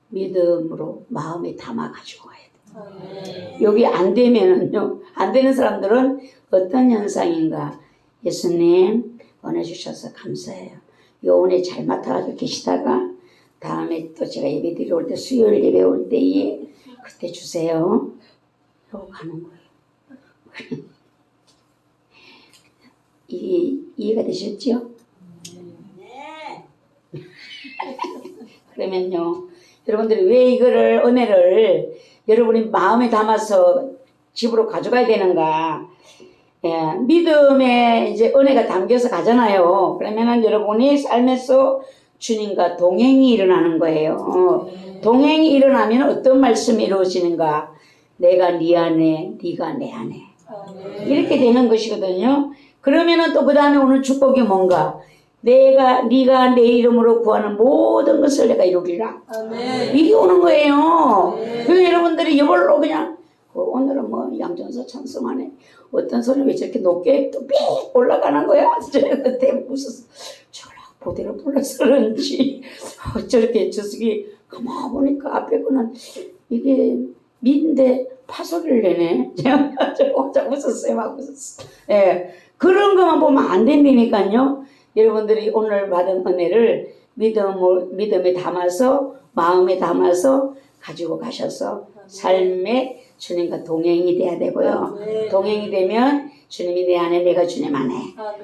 믿음으로 마음에 담아 가지고 가야 돼. 여기 안 되면은요, 안 되는 사람들은 어떤 현상인가? 예수님 은혜 주셔서 감사해요. 요 은혜 잘 맡아가지고 계시다가 다음에 또 제가 예배 드리러 올 때 수요일 예배 올 때에 그때 주세요. 이러고 가는 거예요. 이해가 되셨죠? 그러면요, 여러분들이 왜 이거를 은혜를 여러분이 마음에 담아서 집으로 가져가야 되는가? 예, 믿음에 이제 은혜가 담겨서 가잖아요. 그러면은 여러분이 삶에서 주님과 동행이 일어나는 거예요. 동행이 일어나면 어떤 말씀이 이루어지는가? 내가 네 안에, 네가 내 안에. 이렇게 되는 것이거든요. 그러면은 또 그 다음에 오는 축복이 뭔가? 네가 내 이름으로 구하는 모든 것을 내가 이루리라. 아멘. 이게 오는 거예요. 그래서 여러분들이 이걸로 그냥 오늘은 뭐 양전서 찬송하네. 어떤 소리 왜 저렇게 높게 또 삐 올라가는 거야? 저는 그때 무슨 저랑 보대로 불러서 그런지 저렇게 저기 가만 보니까 앞에 거는 이게 민데 파소리를 내네. 제가 혼자 웃었어요. 막 웃었어. 예. 그런 것만 보면 안 된다니까요. 여러분들이 오늘 받은 은혜를 믿음에 담아서 마음에 담아서 가지고 가셔서 삶에 주님과 동행이 돼야 되고요. 동행이 되면 주님이 내 안에 내가 주님 안에.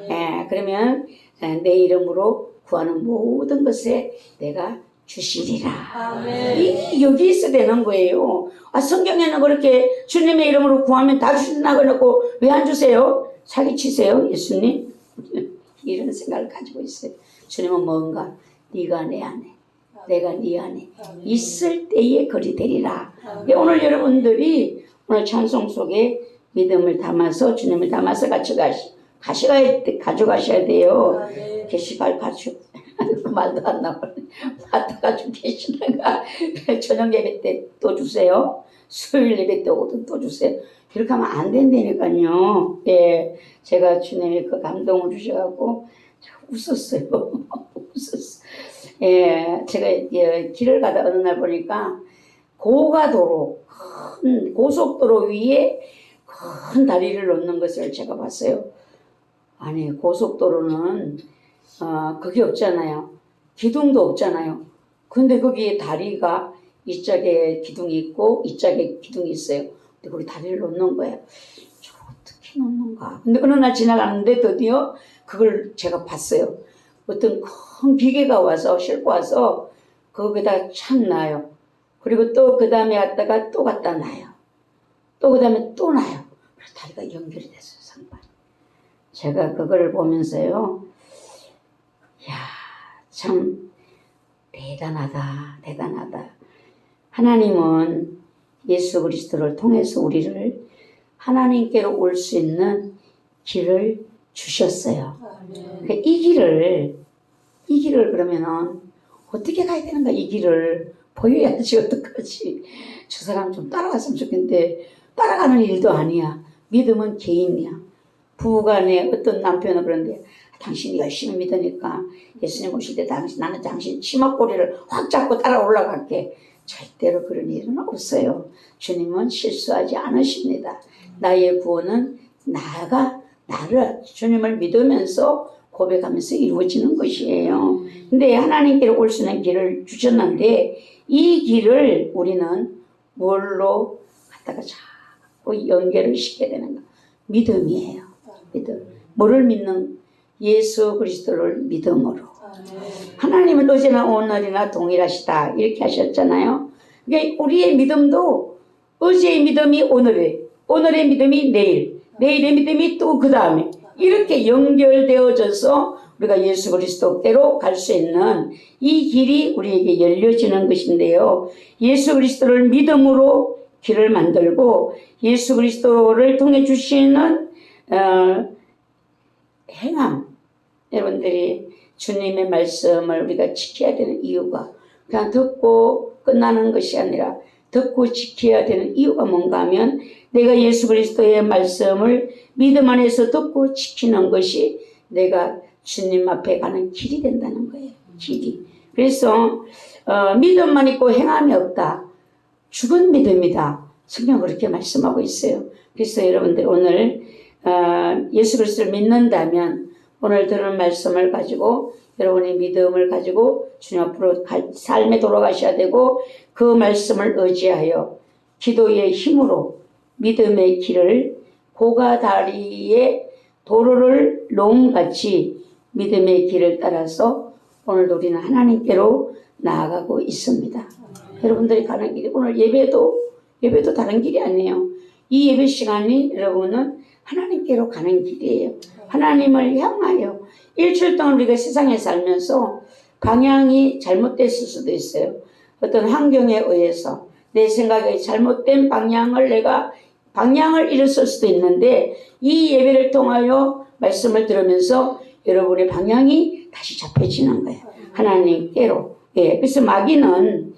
예, 그러면 내 이름으로 구하는 모든 것에 내가 주시리라. 이 여기 있어야 되는 거예요. 성경에는 그렇게 주님의 이름으로 구하면 다 주신다고 해놓고 왜 안 주세요? 사기치세요 예수님? 이런 생각을 가지고 있어요. 주님은 뭔가 네가 내 안에 내가 네 안에 있을 때에 그리 되리라. 오늘 여러분들이 오늘 찬송 속에 믿음을 담아서 주님을 담아서 가져가셔야 돼요. 게시발 가지고 말도 안 나오네. 맡아가지고 계시다가 저녁 예배 때 또 주세요. 수요일 예배 때 오든 또 주세요. 그렇게 하면 안 된다니까요. 예, 제가 주님의 그 감동을 주셔갖고 웃었어요. 웃었어. 예, 제가 길을 가다 어느 날 보니까 고가도로 큰 고속도로 위에 큰 다리를 놓는 것을 제가 봤어요. 아니 고속도로는 그게 없잖아요. 기둥도 없잖아요. 근데 거기에 다리가 이쪽에 기둥이 있고 이쪽에 기둥이 있어요. 근데 거기 다리를 놓는 거예요. 저 어떻게 놓는가? 근데 어느 날 지나가는데 드디어 그걸 제가 봤어요. 어떤 큰 기계가 와서 싣고 와서 거기다 착 놔요. 그리고 또 그 다음에 갔다가 또 갖다 놔요. 또 그 다음에 또 놔요. 그래서 다리가 연결이 됐어요. 상반. 제가 그거를 보면서요. 야, 참 대단하다, 대단하다. 하나님은 예수 그리스도를 통해서 우리를 하나님께로 올 수 있는 길을 주셨어요. 그러니까 이 길을 그러면은 어떻게 가야 되는가? 이 길을 보여야지. 어떡하지? 저 사람 좀 따라갔으면 좋겠는데 따라가는 일도 아니야. 믿음은 개인이야. 부부간에 어떤 남편은 그런데 당신이 열심히 믿으니까 예수님 오실 때 나는 당신 치마꼬리를 확 잡고 따라 올라갈게. 절대로 그런 일은 없어요. 주님은 실수하지 않으십니다. 나의 구원은 나를 주님을 믿으면서 고백하면서 이루어지는 것이에요. 근데 하나님께로 올 수 있는 길을 주셨는데 이 길을 우리는 뭘로 갖다가 자꾸 연결을 시켜야 되는가? 믿음이에요. 믿음. 뭐를 믿는? 예수 그리스도를 믿음으로. 하나님은 어제나 오늘이나 동일하시다 이렇게 하셨잖아요. 그러니까 우리의 믿음도 어제의 믿음이 오늘의 믿음이 내일의 믿음이 또 그 다음에 이렇게 연결되어져서 우리가 예수 그리스도께로 갈 수 있는 이 길이 우리에게 열려지는 것인데요. 예수 그리스도를 믿음으로 길을 만들고 예수 그리스도를 통해 주시는 행함. 여러분들이 주님의 말씀을 우리가 지켜야 되는 이유가 그냥 듣고 끝나는 것이 아니라 듣고 지켜야 되는 이유가 뭔가 하면 내가 예수 그리스도의 말씀을 믿음 안에서 듣고 지키는 것이 내가 주님 앞에 가는 길이 된다는 거예요. 길이. 그래서 믿음만 있고 행함이 없다. 죽은 믿음이다. 성경 그렇게 말씀하고 있어요. 그래서 여러분들 오늘 예수 그리스도를 믿는다면 오늘 들은 말씀을 가지고 여러분의 믿음을 가지고 주님 앞으로 삶에 돌아가셔야 되고 그 말씀을 의지하여 기도의 힘으로 믿음의 길을 고가 다리에 도로를 놓음같이 믿음의 길을 따라서 오늘도 우리는 하나님께로 나아가고 있습니다. 여러분들이 가는 길이 오늘 예배도 다른 길이 아니에요. 이 예배 시간이 여러분은 하나님께로 가는 길이에요. 하나님을 향하여 일주일 동안 우리가 세상에 살면서 방향이 잘못됐을 수도 있어요. 어떤 환경에 의해서 내 생각에 잘못된 방향을 잃었을 수도 있는데 이 예배를 통하여 말씀을 들으면서 여러분의 방향이 다시 잡혀지는 거예요. 하나님께로. 예, 그래서 마귀는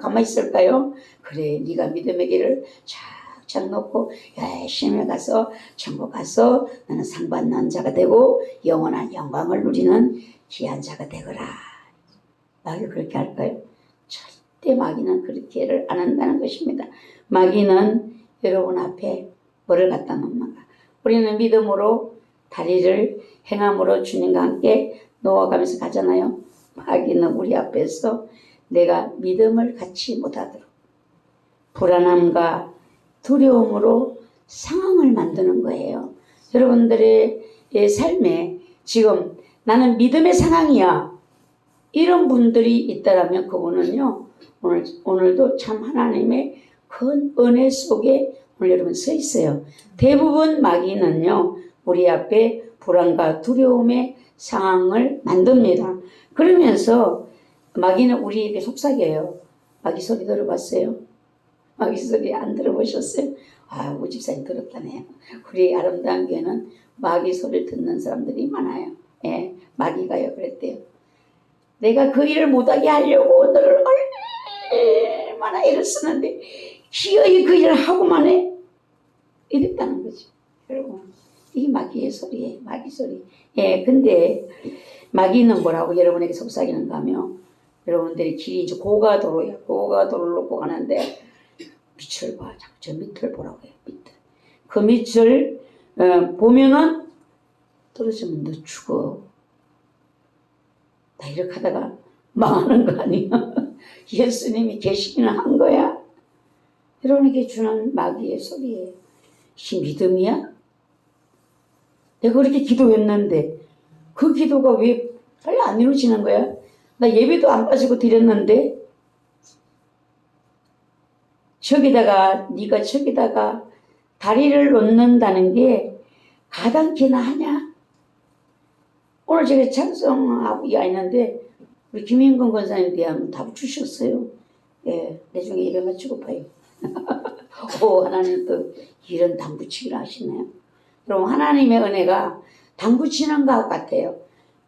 가만히 있을까요? 그래, 네가 믿음의 길을 착 놓고 열심히 가서 천국 가서 너는 상 받는 자가 되고 영원한 영광을 누리는 귀한 자가 되거라. 마귀 그렇게 할까요? 절대 마귀는 그렇게를 안 한다는 것입니다. 마귀는 여러분 앞에 뭐를 갖다 놓는가? 우리는 믿음으로 다리를 행함으로 주님과 함께 놓아가면서 가잖아요. 마귀는 우리 앞에서 내가 믿음을 갖지 못하도록 불안함과 두려움으로 상황을 만드는 거예요. 여러분들의 삶에 지금 나는 믿음의 상황이야. 이런 분들이 있다라면 그분은요. 오늘도 참 하나님의 큰 은혜 속에 오늘 여러분 서 있어요. 대부분 마귀는요. 우리 앞에 불안과 두려움의 상황을 만듭니다. 그러면서 마귀는 우리에게 속삭여요. 마귀 소리 들어봤어요? 마귀 소리 안 들어보셨어요? 아, 우리 집사님 들었다네요. 우리 아름다운 교회는 마귀 소리를 듣는 사람들이 많아요. 예, 마귀가요 그랬대요. 내가 그 일을 못하게 하려고 너를 얼마나 애를 쓰는데 기어이 그 일을 하고만 해. 이랬다는 거죠. 여러분, 이 마귀의 소리예요. 마귀 소리. 예, 근데 마귀는 뭐라고 여러분에게 속삭이는가 하면 여러분들이 길이 이제 고가도로야. 고가도로를 놓고 가는데 밑을 봐. 자꾸 저 밑을 보라고 해요. 밑을. 그 밑을 보면은 떨어지면 너 죽어. 나 이렇게 하다가 망하는 거 아니야. 예수님이 계시기는 한 거야. 여러분에게 주는 마귀의 소리예요. 이 믿음이야? 내가 그렇게 기도했는데 그 기도가 왜 빨리 안 이루어지는 거야? 나 예배도 안 빠지고 드렸는데 네가 저기다가 다리를 놓는다는 게 가당키나 하냐? 오늘 제가 찬송하고 있는데 우리 김인근 권사님 대하면 다 붙이셨어요. 예, 나중에 입에 맞추고 봐요. 오, 하나님 또 이런 당붙이기를 하시네요. 그럼 하나님의 은혜가 당붙이는 것 같아요.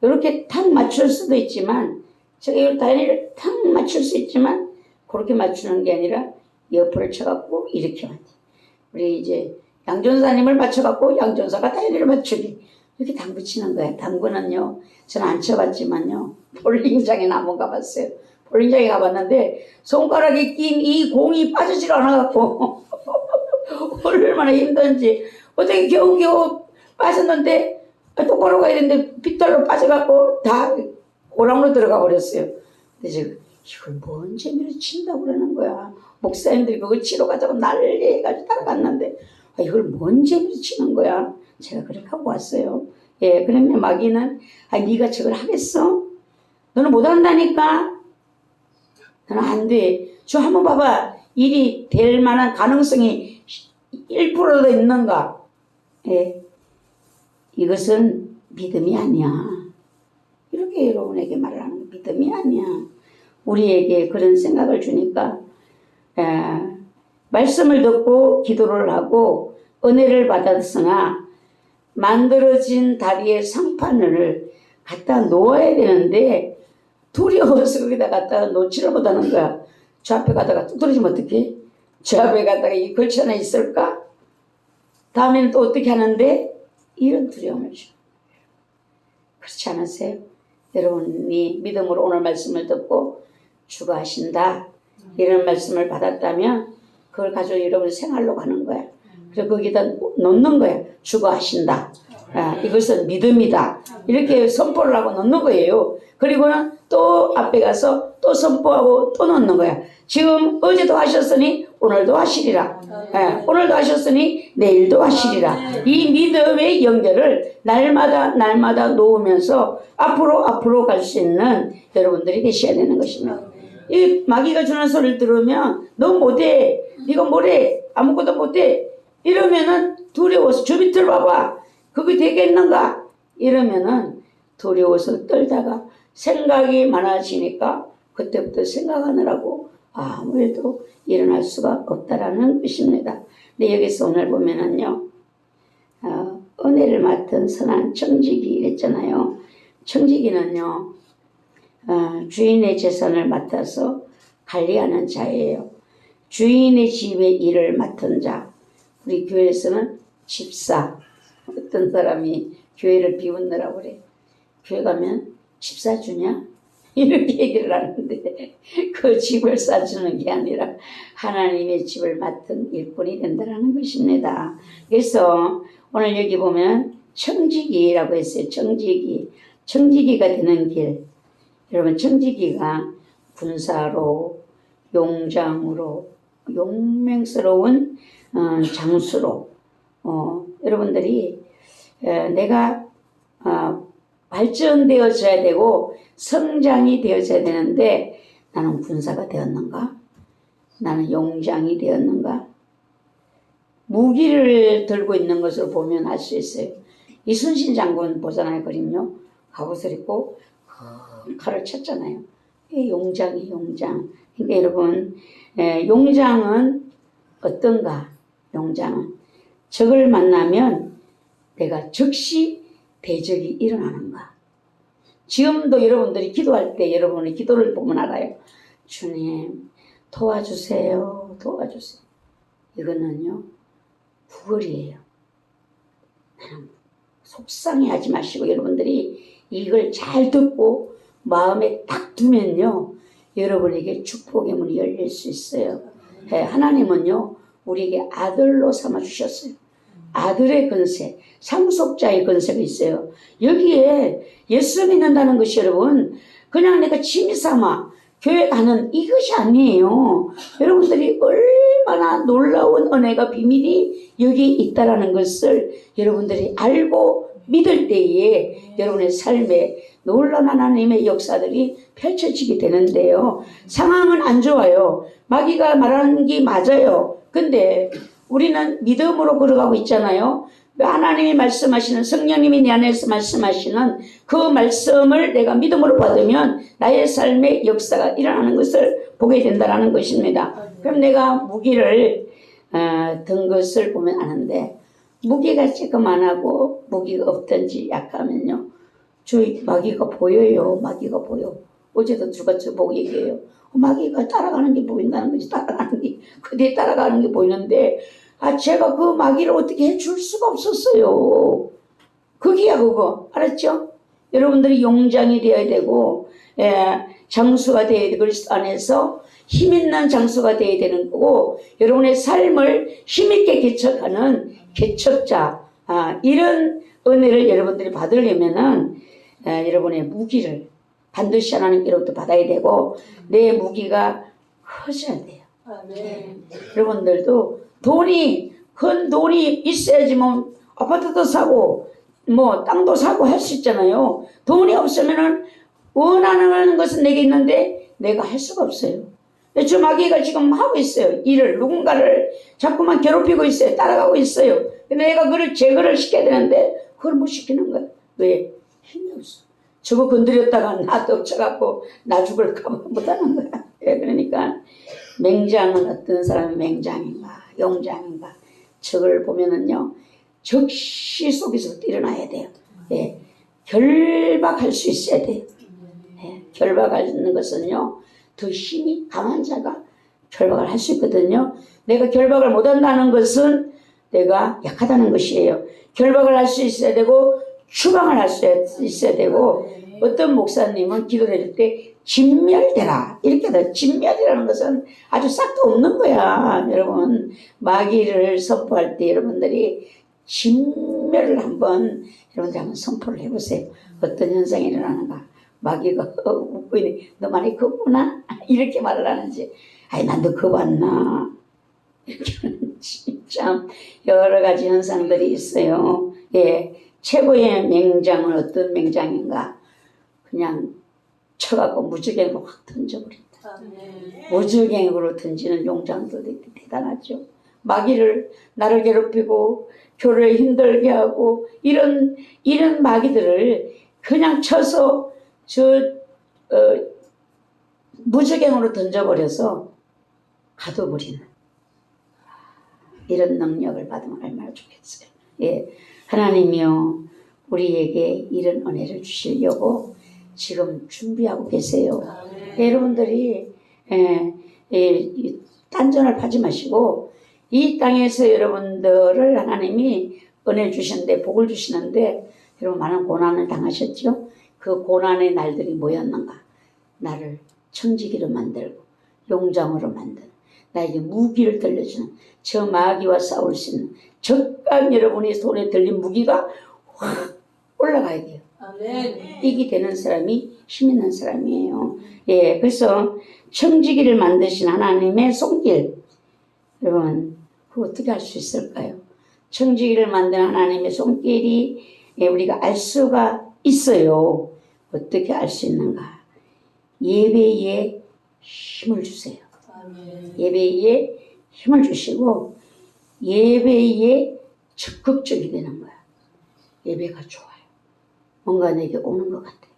이렇게 탁 맞출 수도 있지만, 저기 다리를 탁 맞출 수 있지만, 그렇게 맞추는 게 아니라 옆을 쳐갖고 이렇게 맞지. 우리 이제 양전사님을 맞춰갖고 양전사가 다리를 맞추기. 이렇게 당붙이는 거예요. 당구는요, 저는 안 쳐봤지만요, 볼링장에 한번 가봤어요. 볼링장에 가봤는데, 손가락에 낀 이 공이 빠지질 않아갖고, 얼마나 힘든지. 어떻게 겨우겨우 빠졌는데, 똑바로 가야 되는데, 빗달로 빠져갖고, 다 고랑으로 들어가 버렸어요. 근데 지금, 이걸 뭔 재미로 친다고 그러는 거야. 목사님들이 그거 치러 가자고 난리 해가지고 따라갔는데, 이걸 뭔 재미로 치는 거야. 제가 그렇게 하고 왔어요. 예, 그러면 마귀는, 네가 저걸 하겠어? 너는 못한다니까? 너는 안 돼. 저 한번 봐봐. 일이 될 만한 가능성이 1%도 있는가? 예, 이것은 믿음이 아니야. 이렇게 여러분에게 말을 하는 거 믿음이 아니야. 우리에게 그런 생각을 주니까, 말씀을 듣고 기도를 하고 은혜를 받았으나 만들어진 다리에 상판을 갖다 놓아야 되는데 두려워서 거기다 갖다가 놓지를 못하는 거야. 저 앞에 가다가 뚝 떨어지면 어떡해? 저 앞에 가다가 이 걸치 하나 있을까? 다음에는 또 어떻게 하는데? 이런 두려움을 줘. 그렇지 않으세요? 여러분이 믿음으로 오늘 말씀을 듣고 주가 하신다 이런 말씀을 받았다면 그걸 가지고 여러분 생활로 가는 거야. 그래서 거기다 놓는 거야. 주가 하신다. 이것은 믿음이다. 이렇게 선포를 하고 놓는 거예요. 그리고는 또 앞에 가서 또 선포하고 또 놓는 거야. 지금 어제도 하셨으니 오늘도 하시리라. 오늘도 하셨으니 내일도 하시리라. 이 믿음의 연결을 날마다 놓으면서 앞으로 갈 수 있는 여러분들이 되셔야 되는 것입니다. 이 마귀가 주는 소리를 들으면 너 못해. 네가 뭐래. 아무것도 못해. 이러면은 두려워서 저 밑을 봐봐. 그게 되겠는가? 이러면은 두려워서 떨다가 생각이 많아지니까 그때부터 생각하느라고 아무 일도 일어날 수가 없다라는 것입니다. 근데 여기서 오늘 보면은요, 은혜를 맡은 선한 청지기 이랬잖아요. 청지기는요, 주인의 재산을 맡아서 관리하는 자예요. 주인의 집의 일을 맡은 자. 우리 교회에서는 집사. 어떤 사람이 교회를 비웃느라고 그래. 교회 가면 집 사주냐? 이렇게 얘기를 하는데 그 집을 사주는 게 아니라 하나님의 집을 맡은 일꾼이 된다는 것입니다. 그래서 오늘 여기 보면 청지기라고 했어요. 청지기가 되는 길. 여러분 청지기가 군사로 용장으로 용맹스러운 장수로 여러분들이 내가 발전되어져야 되고 성장이 되어져야 되는데 나는 군사가 되었는가? 나는 용장이 되었는가? 무기를 들고 있는 것을 보면 알 수 있어요. 이순신 장군 보잖아요. 그림요. 갑옷을 입고 칼을 쳤잖아요. 용장이 용장. 그러니까 여러분 용장은 어떤가? 용장은 적을 만나면 내가 즉시 대적이 일어나는가? 지금도 여러분들이 기도할 때 여러분의 기도를 보면 알아요. 주님 도와주세요. 도와주세요. 이거는요 구걸이에요. 속상해하지 마시고 여러분들이 이걸 잘 듣고 마음에 딱 두면요 여러분에게 축복의 문이 열릴 수 있어요. 하나님은요 우리에게 아들로 삼아주셨어요. 아들의 권세, 상속자의 권세가 있어요. 여기에 예수 믿는다는 것이 여러분 그냥 내가 취미 삼아 교회 가는 이것이 아니에요. 여러분들이 얼마나 놀라운 은혜가 비밀이 여기 있다라는 것을 여러분들이 알고 믿을 때에 여러분의 삶에 놀라운 하나님의 역사들이 펼쳐지게 되는데요. 상황은 안 좋아요. 마귀가 말하는 게 맞아요. 근데 우리는 믿음으로 걸어가고 있잖아요. 하나님이 말씀하시는, 성령님이 내 안에서 말씀하시는 그 말씀을 내가 믿음으로 받으면 나의 삶의 역사가 일어나는 것을 보게 된다는 것입니다. 그럼 내가 무기를 든 것을 보면 아는데, 무기가 조그만하고 무기가 없든지 약하면요, 저희 마귀가 보여요. 마귀가 보여. 어제도 누가 저보고 얘기해요. 마귀가 따라가는 게 보인다는 거지. 따라가는 게, 그 뒤에 따라가는 게 보이는데, 제가 그 마귀를 어떻게 해줄 수가 없었어요. 그게야 그거. 알았죠? 여러분들이 용장이 되어야 되고, 장수가 되어야 되고, 그리스도 안에서 힘있는 장수가 되어야 되는 거고, 여러분의 삶을 힘있게 개척하는 개척자, 이런 은혜를 여러분들이 받으려면은 여러분의 무기를 반드시 하나님께로부터 받아야 되고, 내 무기가 커져야 돼요. 아멘. 여러분들도 큰 돈이 있어야지 뭐 아파트도 사고 뭐 땅도 사고 할 수 있잖아요. 돈이 없으면은 원하는 것은 내게 있는데 내가 할 수가 없어요. 저 마귀가 지금 하고 있어요. 일을 누군가를 자꾸만 괴롭히고 있어요. 따라가고 있어요. 근데 내가 그걸 제거를 시켜야 되는데 그걸 못 시키는 거야. 왜? 힘이 없어. 저거 건드렸다가 나 덮쳐갖고 나 죽을까 봐 못하는 거야. 그러니까 맹장은 어떤 사람이 맹장인가 용장인가 저걸 보면은요 적시 속에서 일어나야 돼요. 결박할 수 있어야 돼요. 결박하는 것은요 더 힘이 강한 자가 결박을 할 수 있거든요. 내가 결박을 못한다는 것은 내가 약하다는 것이에요. 결박을 할 수 있어야 되고 추방을 할 수 있어야 되고, 어떤 목사님은 기도를 해줄 때 진멸되라 이렇게 돼. 진멸이라는 것은 아주 싹도 없는 거야. 여러분 마귀를 선포할 때 여러분들이 진멸을 여러분들이 한번 선포를 해보세요. 어떤 현상이 일어나는가. 마귀가 웃고 있네. 너 많이 컸구나? 이렇게 말을 하는지, 난 너 겁았나? 이렇게 참 여러 가지 현상들이 있어요. 최고의 맹장은 어떤 맹장인가? 그냥 쳐갖고 무주갱으로 확 던져버린다. 무주갱으로 던지는 용장들이 대단하죠. 마귀를 나를 괴롭히고 교회를 힘들게 하고 이런 마귀들을 그냥 쳐서 무주갱으로 던져버려서 가둬버리는 이런 능력을 받으면 얼마나 좋겠어요. 하나님이요 우리에게 이런 은혜를 주시려고 지금 준비하고 계세요. 여러분들이 딴전을 파지 마시고 이 땅에서 여러분들을 하나님이 은혜 주시는데 복을 주시는데 여러분 많은 고난을 당하셨죠. 그 고난의 날들이 뭐였는가? 나를 청지기로 만들고 용장으로 만든 나에게 무기를 들려주는 저 마귀와 싸울 수 있는 적간 여러분이 손에 들린 무기가 확 올라가야 돼요. 아멘. 이기 되는 사람이 힘 있는 사람이에요. 그래서 청지기를 만드신 하나님의 손길, 여러분 그거 어떻게 할 수 있을까요? 청지기를 만든 하나님의 손길이 우리가 알 수가 있어요. 어떻게 알 수 있는가? 예배에 힘을 주세요. 아멘. 예배에 힘을 주시고 예배에 적극적이 되는 거야. 예배가 좋아요. 뭔가 내게 오는 것 같아요.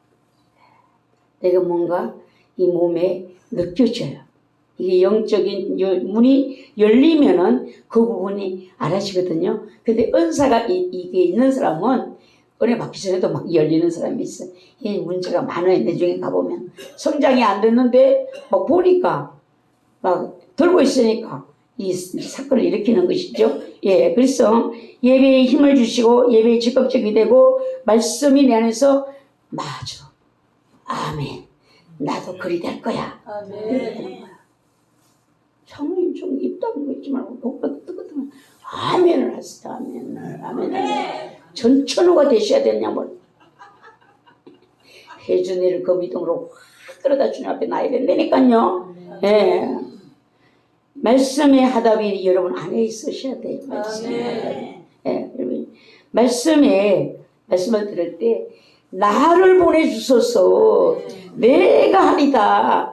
내가 뭔가 이 몸에 느껴져요. 이게 영적인 문이 열리면은 그 부분이 알아지거든요. 근데 은사가 이게 있는 사람은 은혜 받기 전에도 막 열리는 사람이 있어. 이 문제가 많아요. 내 중에 가보면 성장이 안 됐는데 막 보니까 막 들고 있으니까 이 사건을 일으키는 것이죠. 그래서 예배에 힘을 주시고 예배에 적극적이 되고 말씀이 내 안에서 맞아. 아멘. 나도 그리 될 거야. 아멘. 이렇게 되는 거야. 성령님 좀 입 다물고 있지 말고 복받고 뜨거뜨면 아멘을 하세요. 아멘을. 전천후가 되셔야 되냐면 혜준이를 그 믿음으로 확 끌어다 주님 앞에 놔야 된다니까요. 말씀의 하답이 여러분 안에 있으셔야 돼요. 말씀의 하답이. 말씀을 들을 때 나를 보내주소서 내가 하리다.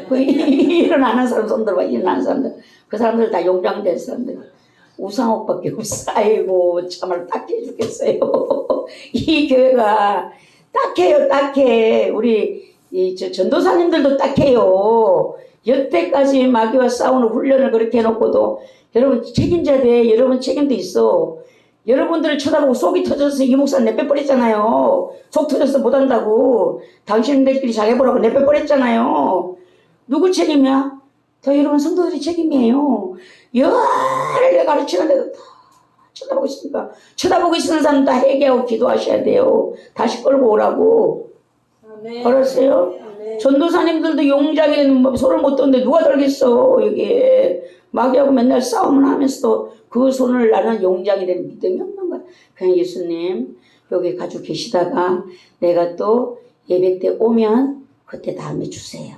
그 일어나는 사람 손 들어봐. 일어나는 사람들. 그 사람들 다 용장된 사람들. 우상옥밖에 없어. 아이고 참말 딱해 죽겠어요. 이 교회가 딱해요. 딱해. 우리 전도사님들도 딱해요. 여태까지 마귀와 싸우는 훈련을 그렇게 해놓고도 여러분 책임져야 돼. 여러분 책임도 있어. 여러분들을 쳐다보고 속이 터져서 이 목사 내빼버렸잖아요. 속 터져서 못한다고. 당신들끼리 잘해보라고 내빼버렸잖아요. 누구 책임이야? 다 여러분 성도들이 책임이에요. 열을 가르치는데도 다 쳐다보고 있으니까. 쳐다보고 있는 사람 다 회개하고 기도하셔야 돼요. 다시 끌고 오라고. 알았어요? 전도사님들도 용장에 손을 못 드는데 누가 들겠어. 여기에 마귀하고 맨날 싸움을 하면서도 그 손을 나는 용장이 되는 믿음이 없는 거야. 그냥 예수님 여기 가지고 계시다가 내가 또 예배 때 오면 그때 다음에 주세요.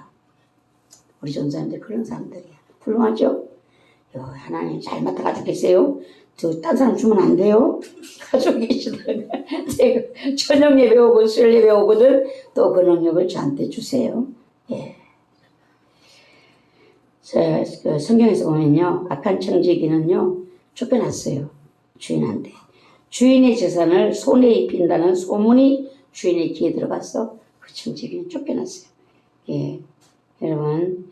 우리 전도사님들 그런 사람들이야. 훌륭하죠? 하나님 잘 맡아 가지고 계세요. 딴 사람 주면 안 돼요. 가지고 계시다가 제가 저녁 예배 오고 수요일 예배 오거든. 또 그 능력을 저한테 주세요. 예. 그 성경에서 보면요, 악한 청지기는요 쫓겨났어요. 주인한테. 주인의 재산을 손에 입힌다는 소문이 주인의 귀에 들어가서 그 청지기는 쫓겨났어요. 예. 여러분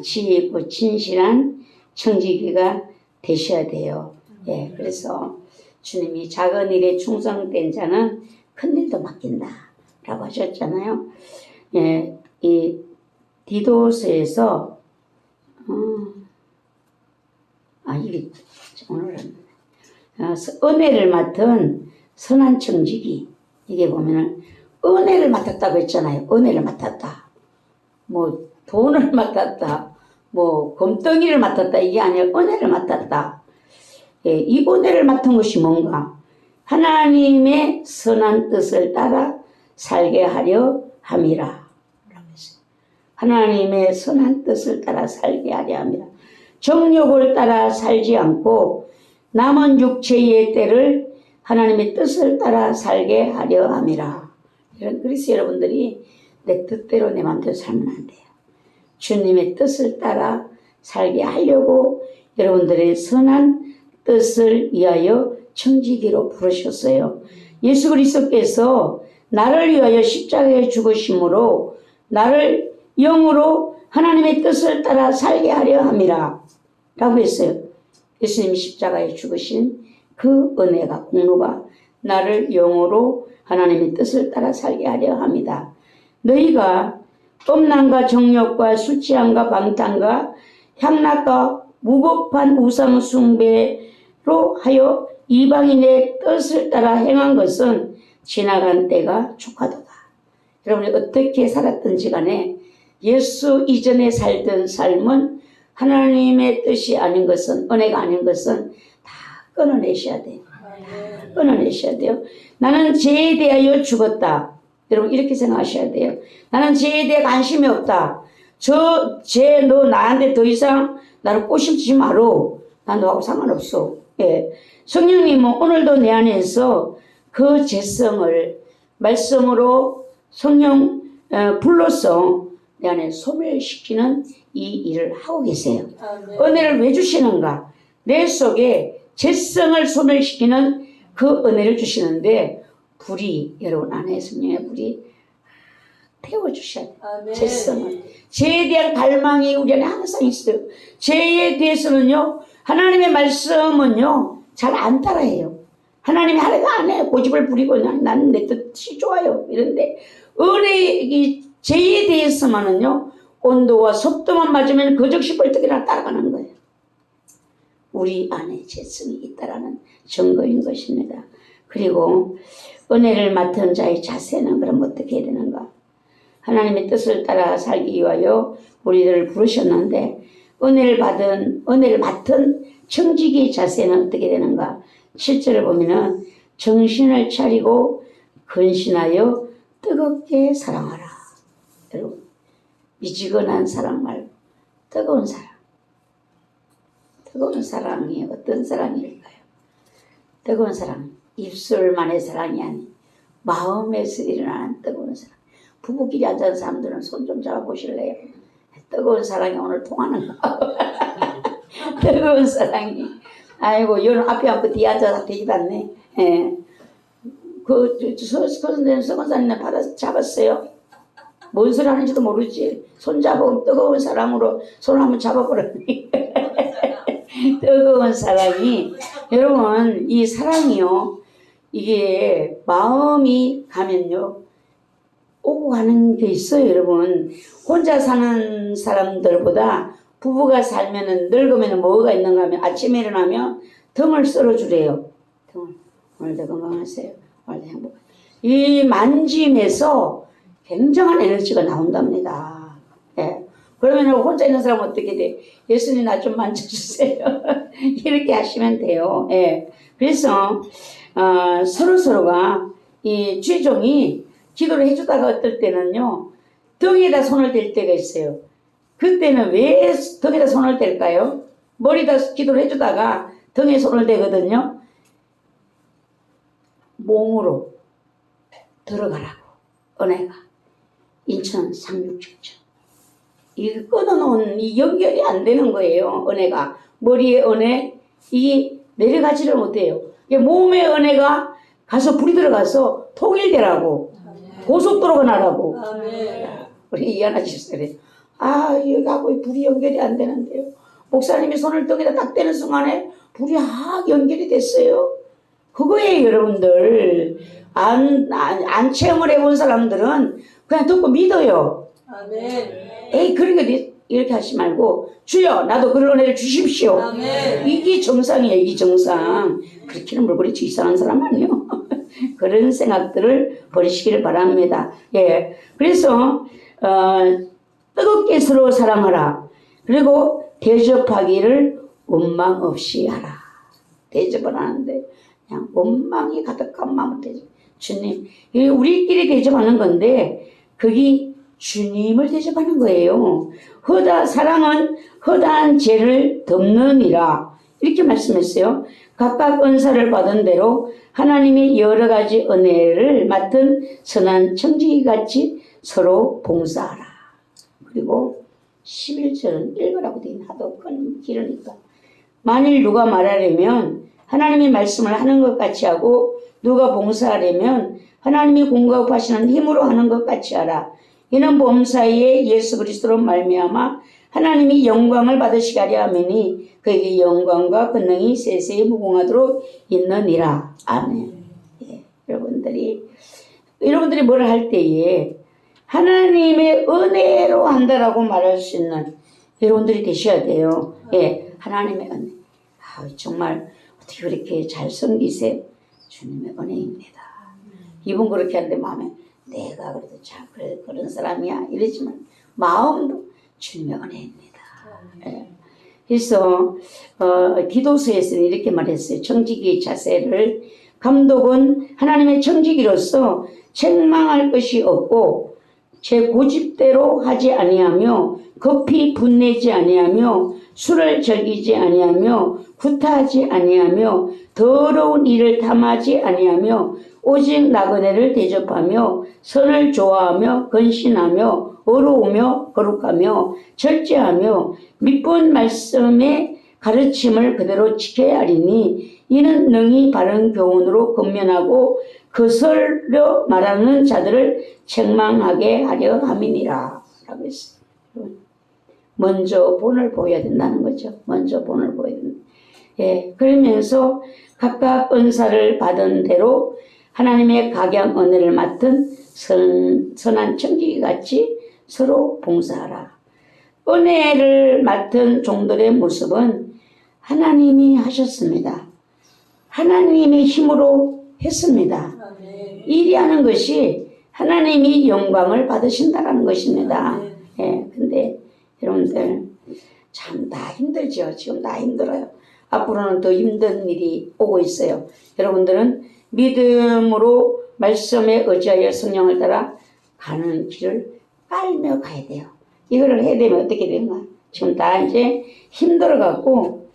지혜 있고 진실한 청지기가 되셔야 돼요. 예. 그래서 주님이 작은 일에 충성된 자는 큰 일도 맡긴다 라고 하셨잖아요. 예. 이 디도서에서 이게 오늘은 은혜를 맡은 선한 청지기, 이게 보면은 은혜를 맡았다고 했잖아요. 은혜를 맡았다. 뭐 돈을 맡았다. 뭐 금덩이를 맡았다. 이게 아니라 은혜를 맡았다. 예, 이 은혜를 맡은 것이 뭔가? 하나님의 선한 뜻을 따라 살게 하려 함이라. 하나님의 선한 뜻을 따라 살게 하려 함이라. 정욕을 따라 살지 않고 남은 육체의 때를 하나님의 뜻을 따라 살게 하려 함이라. 그래서 여러분들이 내 뜻대로 내 마음대로 살면 안 돼요. 주님의 뜻을 따라 살게 하려고 여러분들의 선한 뜻을 위하여 청지기로 부르셨어요. 예수 그리스도께서 나를 위하여 십자가에 죽으심으로 나를 영으로 하나님의 뜻을 따라 살게 하려 함이라 라고 했어요. 예수님이 십자가에 죽으신 그 은혜가, 공로가 나를 영으로 하나님의 뜻을 따라 살게 하려 합니다. 너희가 뻔난과 정욕과 술 취함과 방탕과 향락과 무법한 우상 숭배로 하여 이방인의 뜻을 따라 행한 것은 지나간 때가 족하도다. 여러분이 어떻게 살았든지 간에 예수 이전에 살던 삶은 하나님의 뜻이 아닌 것은, 은혜가 아닌 것은 다 끊어내셔야 돼요. 끊어내셔야 돼요. 나는 죄에 대하여 죽었다. 여러분 이렇게 생각하셔야 돼요. 나는 죄에 대해 관심이 없다. 저 죄 너 나한테 더 이상 나를 꼬심지 마라. 난 너하고 상관없어. 예. 성령님은 오늘도 내 안에서 그 죄성을 말씀으로 성령 불러서 내 안에 소멸시키는 이 일을 하고 계세요. 은혜를 왜 주시는가? 내 속에 죄성을 소멸시키는 그 은혜를 주시는데 불이, 여러분 안에 성령의 불이 태워주셔야 돼요. 죄성을. 죄에 대한 갈망이 우리 안에 항상 있어요. 죄에 대해서는요, 하나님의 말씀은요, 잘 안 따라해요. 하나님이 하루가 안 해요. 고집을 부리고 나는 내 뜻이 좋아요. 이런데 은혜, 죄에 대해서만은요, 온도와 습도만 맞으면 그 즉시 벌떡이나 따라가는 거예요. 우리 안에 죄성이 있다라는 증거인 것입니다. 그리고 은혜를 맡은 자의 자세는 그럼 어떻게 해야 되는가? 하나님의 뜻을 따라 살기 위하여 우리들을 부르셨는데 은혜를 맡은 청지기의 자세는 어떻게 되는가? 7절을 보면은 정신을 차리고 근신하여 뜨겁게 사랑하라. 여러분 미지근한 사랑 말고 뜨거운 사랑. 뜨거운 사랑이 어떤 사랑일까요? 뜨거운 사랑, 입술만의 사랑이 아닌 마음에서 일어나는 뜨거운 사랑. 부부끼리 앉아서 사람들은 손 좀 잡아보실래요? 뜨거운 사랑이 오늘 통하는 거. 뜨거운 사랑이. 아이고, 여는 앞에 앉고 뒤에 앉아서 되지도 않네. 예. 선생님, 서건사님 잡았어요. 뭔 소리 하는지도 모르지. 손 잡고 뜨거운 사랑으로 손을 한번 잡아버렸니. 뜨거운 사랑이. 여러분, 이 사랑이요. 이게 마음이 가면요. 오고 가는 게 있어요, 여러분. 혼자 사는 사람들보다 부부가 살면은 늙으면 뭐가 있는가 하면 아침에 일어나면 등을 쓸어주래요. 등을. 오늘도 건강하세요. 오늘도 행복하세요. 이 만짐에서 굉장한 에너지가 나온답니다. 예. 그러면 혼자 있는 사람은 어떻게 돼? 예수님 나 좀 만져주세요. 이렇게 하시면 돼요. 예. 그래서 서로서로가 이 죄종이 기도를 해주다가 어떨 때는요. 등에다 손을 댈 때가 있어요. 그때는 왜 등에다 손을 댈까요? 머리에다 기도를 해주다가 등에 손을 대거든요. 몸으로 들어가라고. 은혜가. 인천 367천. 이게 끊어놓은 이 연결이 안 되는 거예요. 은혜가. 머리에 은혜, 이게 내려가지를 못해요. 몸에 은혜가 가서 불이 들어가서 통일되라고. 고속도로가 나라고. 우리 이하나 집사님. 여기하고 불이 연결이 안 되는데요. 목사님이 손을 등에다 딱 대는 순간에 불이 연결이 됐어요. 그거예요, 여러분들. 안 체험을 해본 사람들은 그냥 듣고 믿어요. 에이, 그러니까 이렇게 하지 말고, 주여, 나도 그런 은혜를 주십시오. 이게 정상이에요, 이게 정상. 그렇게는 물거리치 이상한 사람 아니에요. 그런 생각들을 버리시기를 바랍니다. 예. 그래서, 뜨겁게 서로 사랑하라. 그리고 대접하기를 원망 없이 하라. 대접을 하는데, 그냥 원망이 가득한 마음을 대접. 주님, 우리끼리 대접하는 건데, 그게 주님을 대접하는 거예요. 사랑은 허다한 죄를 덮느니라. 이렇게 말씀했어요. 각각 은사를 받은 대로 하나님이 여러 가지 은혜를 맡은 선한 청지기같이 서로 봉사하라. 그리고 11절은 읽으라고 되어 있는 하도 길으니까. 만일 누가 말하려면 하나님이 말씀을 하는 것 같이 하고 누가 봉사하려면 하나님이 공급하시는 힘으로 하는 것 같이 하라. 이는 범사에 예수 그리스도로 말미암아 하나님이 영광을 받으시게 하려 하매니 그에게 영광과 권능이 세세히 무궁하도록 있느니라. 아멘. 예, 여러분들이 뭘 할 때에 하나님의 은혜로 한다라고 말할 수 있는 여러분들이 되셔야 돼요. 예, 하나님의 은혜. 정말 어떻게 그렇게 잘 섬기세요? 주님의 은혜입니다. 이분 그렇게 하는데 마음에 내가 그래도 참 그런 사람이야 이러지만 마음도 주님의 은혜입니다. 예. 그래서 디도서에서는 이렇게 말했어요. 청지기의 자세를 감독은 하나님의 청지기로서 책망할 것이 없고 제 고집대로 하지 아니하며 급히 분내지 아니하며 술을 즐기지 아니하며 구타하지 아니하며 더러운 일을 탐하지 아니하며 오직 나그네를 대접하며 선을 좋아하며 근신하며 어려우며 거룩하며 절제하며 믿본 말씀의 가르침을 그대로 지켜야 하리니 이는 능히 바른 교훈으로 권면하고 거슬려 말하는 자들을 책망하게 하려 함이니라. 라고 했어요. 먼저 본을 보여야 된다는 거죠. 먼저 본을 보여야 된다. 예, 그러면서 각각 은사를 받은 대로 하나님의 각양 은혜를 맡은 선한 청지기같이 서로 봉사하라. 은혜를 맡은 종들의 모습은 하나님이 하셨습니다. 하나님의 힘으로 했습니다. 일이 하는 것이 하나님이 영광을 받으신다는 것입니다. 예, 근데 여러분들 참 다 힘들죠. 지금 다 힘들어요. 앞으로는 더 힘든 일이 오고 있어요. 여러분들은 믿음으로 말씀에 의지하여 성령을 따라 가는 길을 깔며 가야 돼요. 이거를 해야 되면 어떻게 되는가? 지금 다 이제 힘들어갖고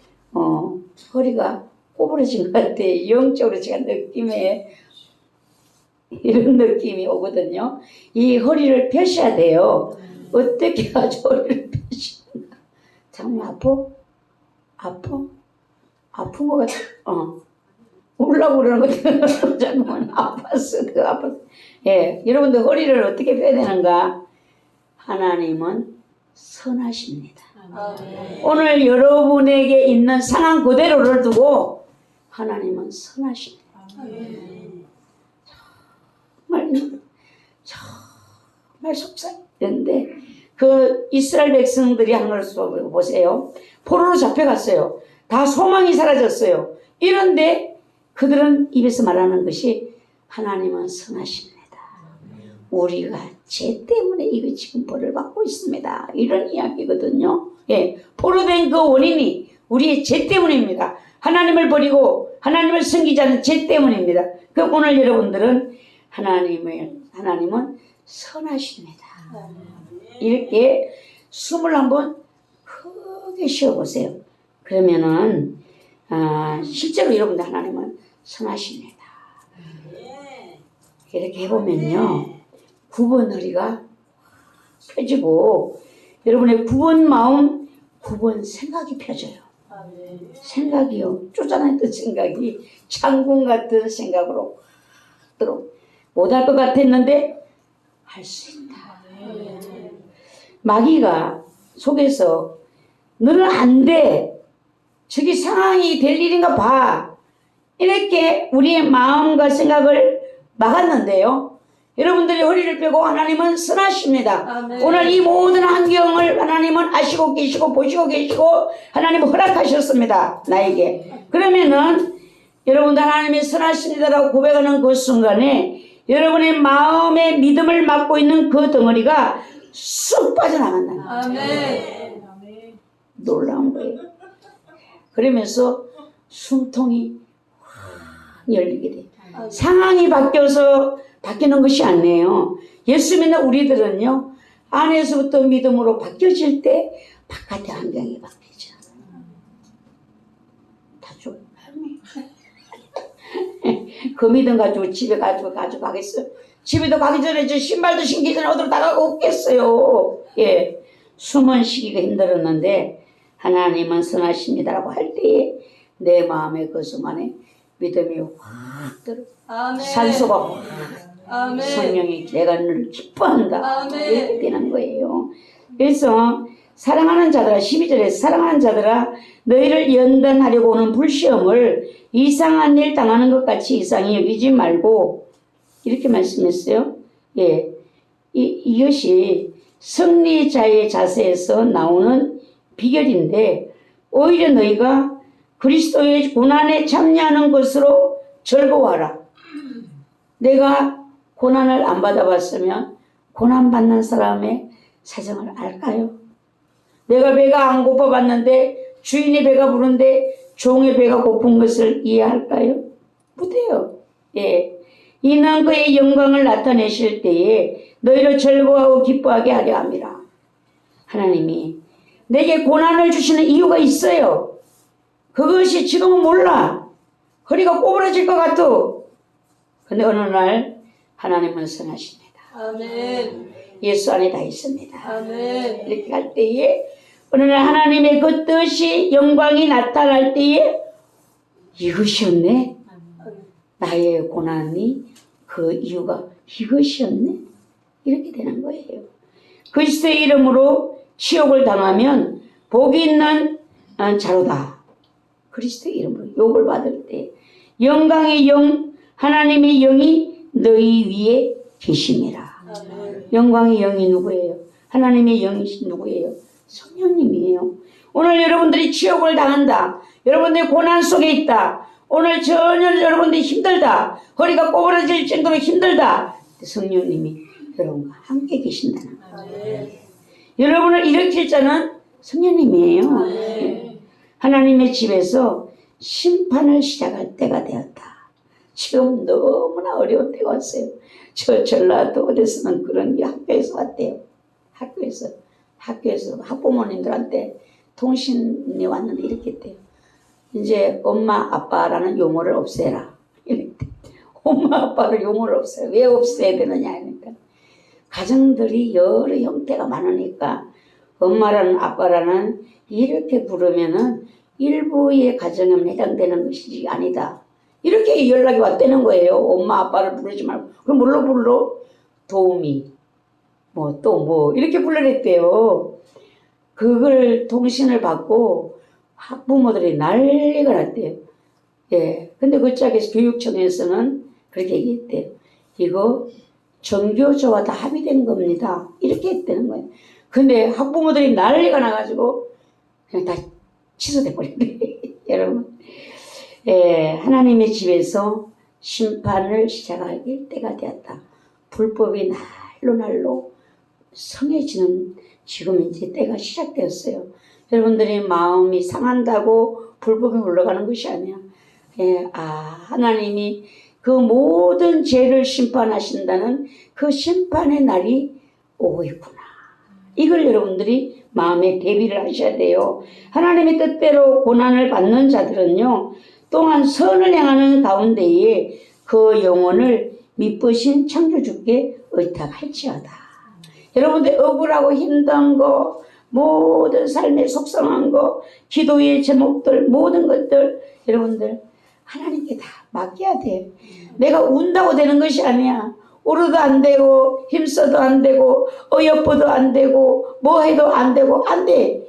허리가 꼬부러진 것 같아. 영적으로 제가 느낌에 이런 느낌이 오거든요. 이 허리를 펴셔야 돼요. 어떻게 아주 허리를 펴시는가. 정말 아픈 것 같아. 울라고 그러는 것 같아. 잠깐만, 아팠어. 예, 여러분들 허리를 어떻게 펴야 되는가? 하나님은 선하십니다. 오늘 여러분에게 있는 상황 그대로를 두고 하나님은 선하십니다. 정말 속상했는데 그 이스라엘 백성들이 한 걸 보세요. 포로로 잡혀갔어요. 다 소망이 사라졌어요. 이런데 그들은 입에서 말하는 것이 하나님은 선하십니다. 우리가 죄 때문에 이거 지금 벌을 받고 있습니다. 이런 이야기거든요. 예, 포로된 그 원인이 우리의 죄 때문입니다. 하나님을 버리고 하나님을 섬기지 않는 죄 때문입니다. 그럼 오늘 여러분들은 하나님은 선하십니다. 이렇게 숨을 한번 크게 쉬어보세요. 그러면은 실제로 여러분들 하나님은 선하십니다. 이렇게 해보면요, 9번 허리가 펴지고 여러분의 9번 마음, 9번 생각이 펴져요. 생각이요, 쫓아냈던 생각이 장군 같은 생각으로 못할 것 같았는데 할 수 있다. 마귀가 속에서 너는 안 돼, 저기 상황이 될 일인가 봐, 이렇게 우리의 마음과 생각을 막았는데요, 여러분들이 허리를 펴고 하나님은 선하십니다. 아멘. 오늘 이 모든 환경을 하나님은 아시고 계시고 보시고 계시고 하나님은 허락하셨습니다, 나에게. 그러면은 여러분들 하나님이 선하십니다라고 고백하는 그 순간에 여러분의 마음의 믿음을 막고 있는 그 덩어리가 쑥 빠져나간다. 아멘. 놀라운 거예요. 그러면서 숨통이 확 열리게 돼요. 상황이 바뀌어서 바뀌는 것이 아니에요. 예수 믿는 우리들은요, 안에서부터 믿음으로 바뀌어질 때 바깥의 환경이 바뀌죠. 다 좋아요. 그 믿음 가지고 집에 가겠어요? 집에도 가기 전에 저 신발도 신기 전에 어디로 나가고 없겠어요. 예, 숨은 쉬기가 힘들었는데 하나님은 선하십니다라고 할 때에 내 마음의 그 순간에 믿음이 확 들어. 산소가 확, 성령이 내가 너를 기뻐한다. 이렇게 되는 거예요. 그래서 사랑하는 자들아, 12절에 사랑하는 자들아, 너희를 연단하려고 오는 불시험을 이상한 일 당하는 것 같이 이상히 여기지 말고, 이렇게 말씀했어요. 예, 이것이 승리자의 자세에서 나오는 비결인데, 오히려 너희가 그리스도의 고난에 참여하는 것으로 즐거워하라. 내가 고난을 안 받아봤으면 고난받는 사람의 사정을 알까요? 내가 배가 안 고파봤는데 주인의 배가 부른데 종의 배가 고픈 것을 이해할까요? 못해요. 예. 이는 그의 영광을 나타내실 때에 너희를 즐거워하고 기뻐하게 하려 함이라. 하나님이 내게 고난을 주시는 이유가 있어요. 그것이 지금은 몰라. 허리가 꼬부러질 것 같아. 근데 어느 날 하나님은 선하십니다. 아멘. 예수 안에 다 있습니다. 아멘. 이렇게 할 때에 어느 날 하나님의 그 뜻이 영광이 나타날 때에 이것이었네. 나의 고난이 그 이유가 이것이었네. 이렇게 되는 거예요. 그리스도의 이름으로 치욕을 당하면 복이 있는 자로다. 그리스도의 이름으로 욕을 받을 때 영광의 영, 하나님의 영이 너희 위에 계심이라. 영광의 영이 누구예요? 하나님의 영이 누구예요? 성령님이에요. 오늘 여러분들이 치욕을 당한다. 여러분들이 고난 속에 있다. 오늘 전혀 여러분들이 힘들다. 허리가 꼬부러질 정도로 힘들다. 성령님이 여러분과 함께 계신다는 거예요. 여러분을 일으킬 자는 성령님이에요. 하나님의 집에서 심판을 시작할 때가 되었다. 지금 너무나 어려운 때가 왔어요. 저 전라도 어디서는 그런 게 학교에서 왔대요. 학교에서 학부모님들한테 통신이 왔는데 이렇게 했대요. 이제 엄마 아빠라는 용어를 없애라. 이렇게. 엄마 아빠를 용어를 없애요. 왜 없애야 되느냐 하니까 가정들이 여러 형태가 많으니까 엄마라는 아빠라는 이렇게 부르면은 일부의 가정에만 해당되는 것이 아니다. 이렇게 연락이 왔다는 거예요. 엄마 아빠를 부르지 말고. 그럼 뭘로 불러? 도우미 뭐 또 뭐 이렇게 불러냈대요. 그걸 통신을 받고 학부모들이 난리가 났대요. 예. 근데 그 짝에서 교육청에서는 그렇게 얘기했대요. 이거 정교조와 다 합의된 겁니다. 이렇게 했다는 거예요. 근데 학부모들이 난리가 나가지고 그냥 다 취소돼 버렸네. 여러분, 예, 하나님의 집에서 심판을 시작할 때가 되었다. 불법이 날로 날로 성해지는 지금 이제 때가 시작되었어요. 여러분들이 마음이 상한다고 불법이 올라가는 것이 아니야. 예, 하나님이 그 모든 죄를 심판하신다는 그 심판의 날이 오고 있구나. 이걸 여러분들이 마음에 대비를 하셔야 돼요. 하나님의 뜻대로 고난을 받는 자들은요, 또한 선을 행하는 가운데에 그 영혼을 미쁘신 창조주께 의탁할지어다. 여러분들 억울하고 힘든 거, 모든 삶에 속상한 거, 기도의 제목들, 모든 것들 여러분들 하나님께 다 맡겨야 돼. 내가 운다고 되는 것이 아니야. 울어도 안 되고 힘써도 안 되고 어여뻐도 안 되고 뭐 해도 안 되고 안 돼.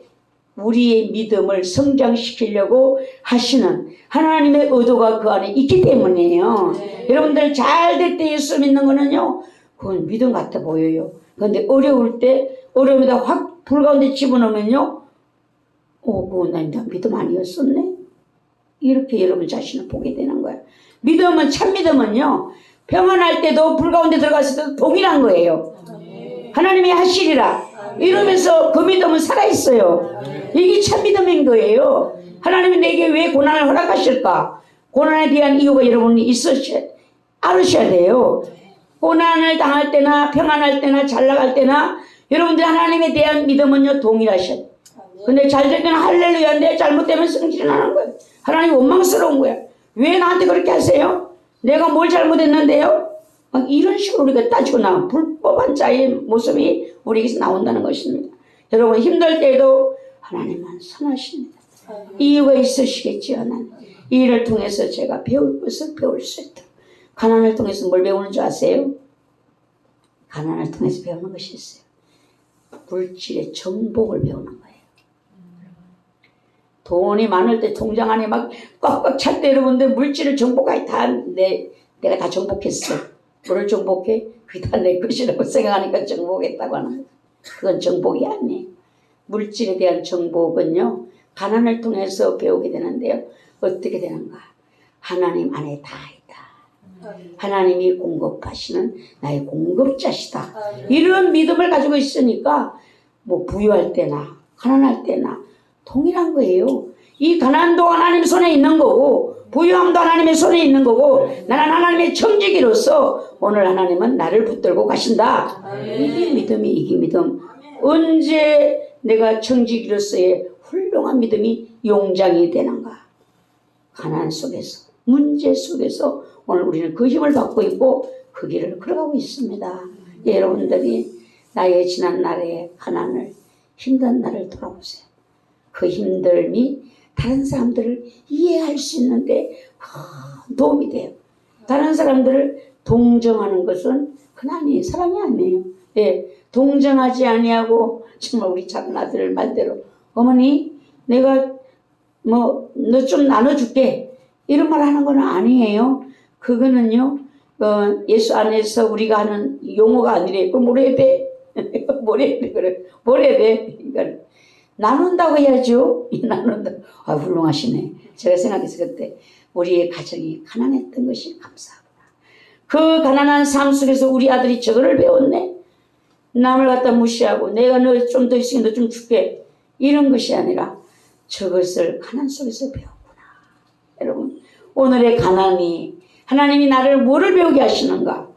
우리의 믿음을 성장시키려고 하시는 하나님의 의도가 그 안에 있기 때문이에요. 네. 여러분들 잘 될 때 예수 믿는 거는요, 그건 믿음 같아 보여요. 그런데 어려울 때 어려움에다 확 불 가운데 집어넣으면요, 그건 난 믿음 아니었었네. 이렇게 여러분 자신을 보게 되는 거예요. 믿음은 참 믿음은요, 평안할 때도 불 가운데 들어갔을 때도 동일한 거예요. 하나님이 하시리라 이러면서 그 믿음은 살아있어요. 이게 참 믿음인 거예요. 하나님이 내게 왜 고난을 허락하실까? 고난에 대한 이유가 여러분이 알으셔야 돼요. 고난을 당할 때나 평안할 때나 잘 나갈 때나 여러분들 하나님에 대한 믿음은요 동일하셔요. 근데 잘 될 때는 할렐루야인데 잘못되면 성질이 나는 거예요. 하나님 원망스러운 거야. 왜 나한테 그렇게 하세요? 내가 뭘 잘못했는데요? 막 이런 식으로 우리가 따지고 나면 불법한 자의 모습이 우리에게서 나온다는 것입니다. 여러분 힘들 때에도 하나님은 선하십니다. 이유가 있으시겠지요. 하나님. 이 일을 통해서 제가 배울 것을 배울 수 있도록. 가난을 통해서 뭘 배우는 줄 아세요? 가난을 통해서 배우는 것이 있어요. 물질의 정복을 배우는 거예요. 돈이 많을 때 통장 안에 막 꽉꽉 찰 때 여러분들 물질을 정복하기 다 내가 다 정복했어. 뭐를 정복해? 그게 다 내 것이라고 생각하니까 정복했다고 하는 거예요. 그건 정복이 아니에요. 물질에 대한 정복은요, 가난을 통해서 배우게 되는데요. 어떻게 되는가? 하나님 안에 다 있다. 하나님이 공급하시는 나의 공급자시다. 이런 믿음을 가지고 있으니까 뭐 부유할 때나 가난할 때나 동일한 거예요. 이 가난도 하나님 손에 있는 거고 부유함도 하나님의 손에 있는 거고 나는 하나님의 청지기로서 오늘 하나님은 나를 붙들고 가신다. 이게 믿음이 이게 믿음. 언제 내가 청지기로서의 훌륭한 믿음이 용장이 되는가? 가난 속에서 문제 속에서 오늘 우리는 그 힘을 받고 있고 그 길을 걸어가고 있습니다. 여러분들이 나의 지난 날의 가난을 힘든 날을 돌아보세요. 그 힘듦이 다른 사람들을 이해할 수 있는데 도움이 돼요. 다른 사람들을 동정하는 것은 그나니 사랑이 아니에요. 예, 동정하지 아니하고 정말 우리 작은 아들 말대로 어머니 내가 뭐 너 좀 나눠줄게 이런 말 하는 건 아니에요. 그거는요 예수 안에서 우리가 하는 용어가 아니래. 그럼 뭘 해야 돼? 뭘 해야 돼? 그래. 뭘 해야 돼? 그러니까 나눈다고 해야죠. 나눈다. 훌륭하시네. 제가 생각했을 그때 우리의 가정이 가난했던 것이 감사하구나. 그 가난한 삶 속에서 우리 아들이 저거를 배웠네. 남을 갖다 무시하고 내가 너 좀 더 있으니 너 좀 줄게. 이런 것이 아니라 저것을 가난 속에서 배웠구나. 여러분 오늘의 가난이 하나님이 나를 뭐를 배우게 하시는가?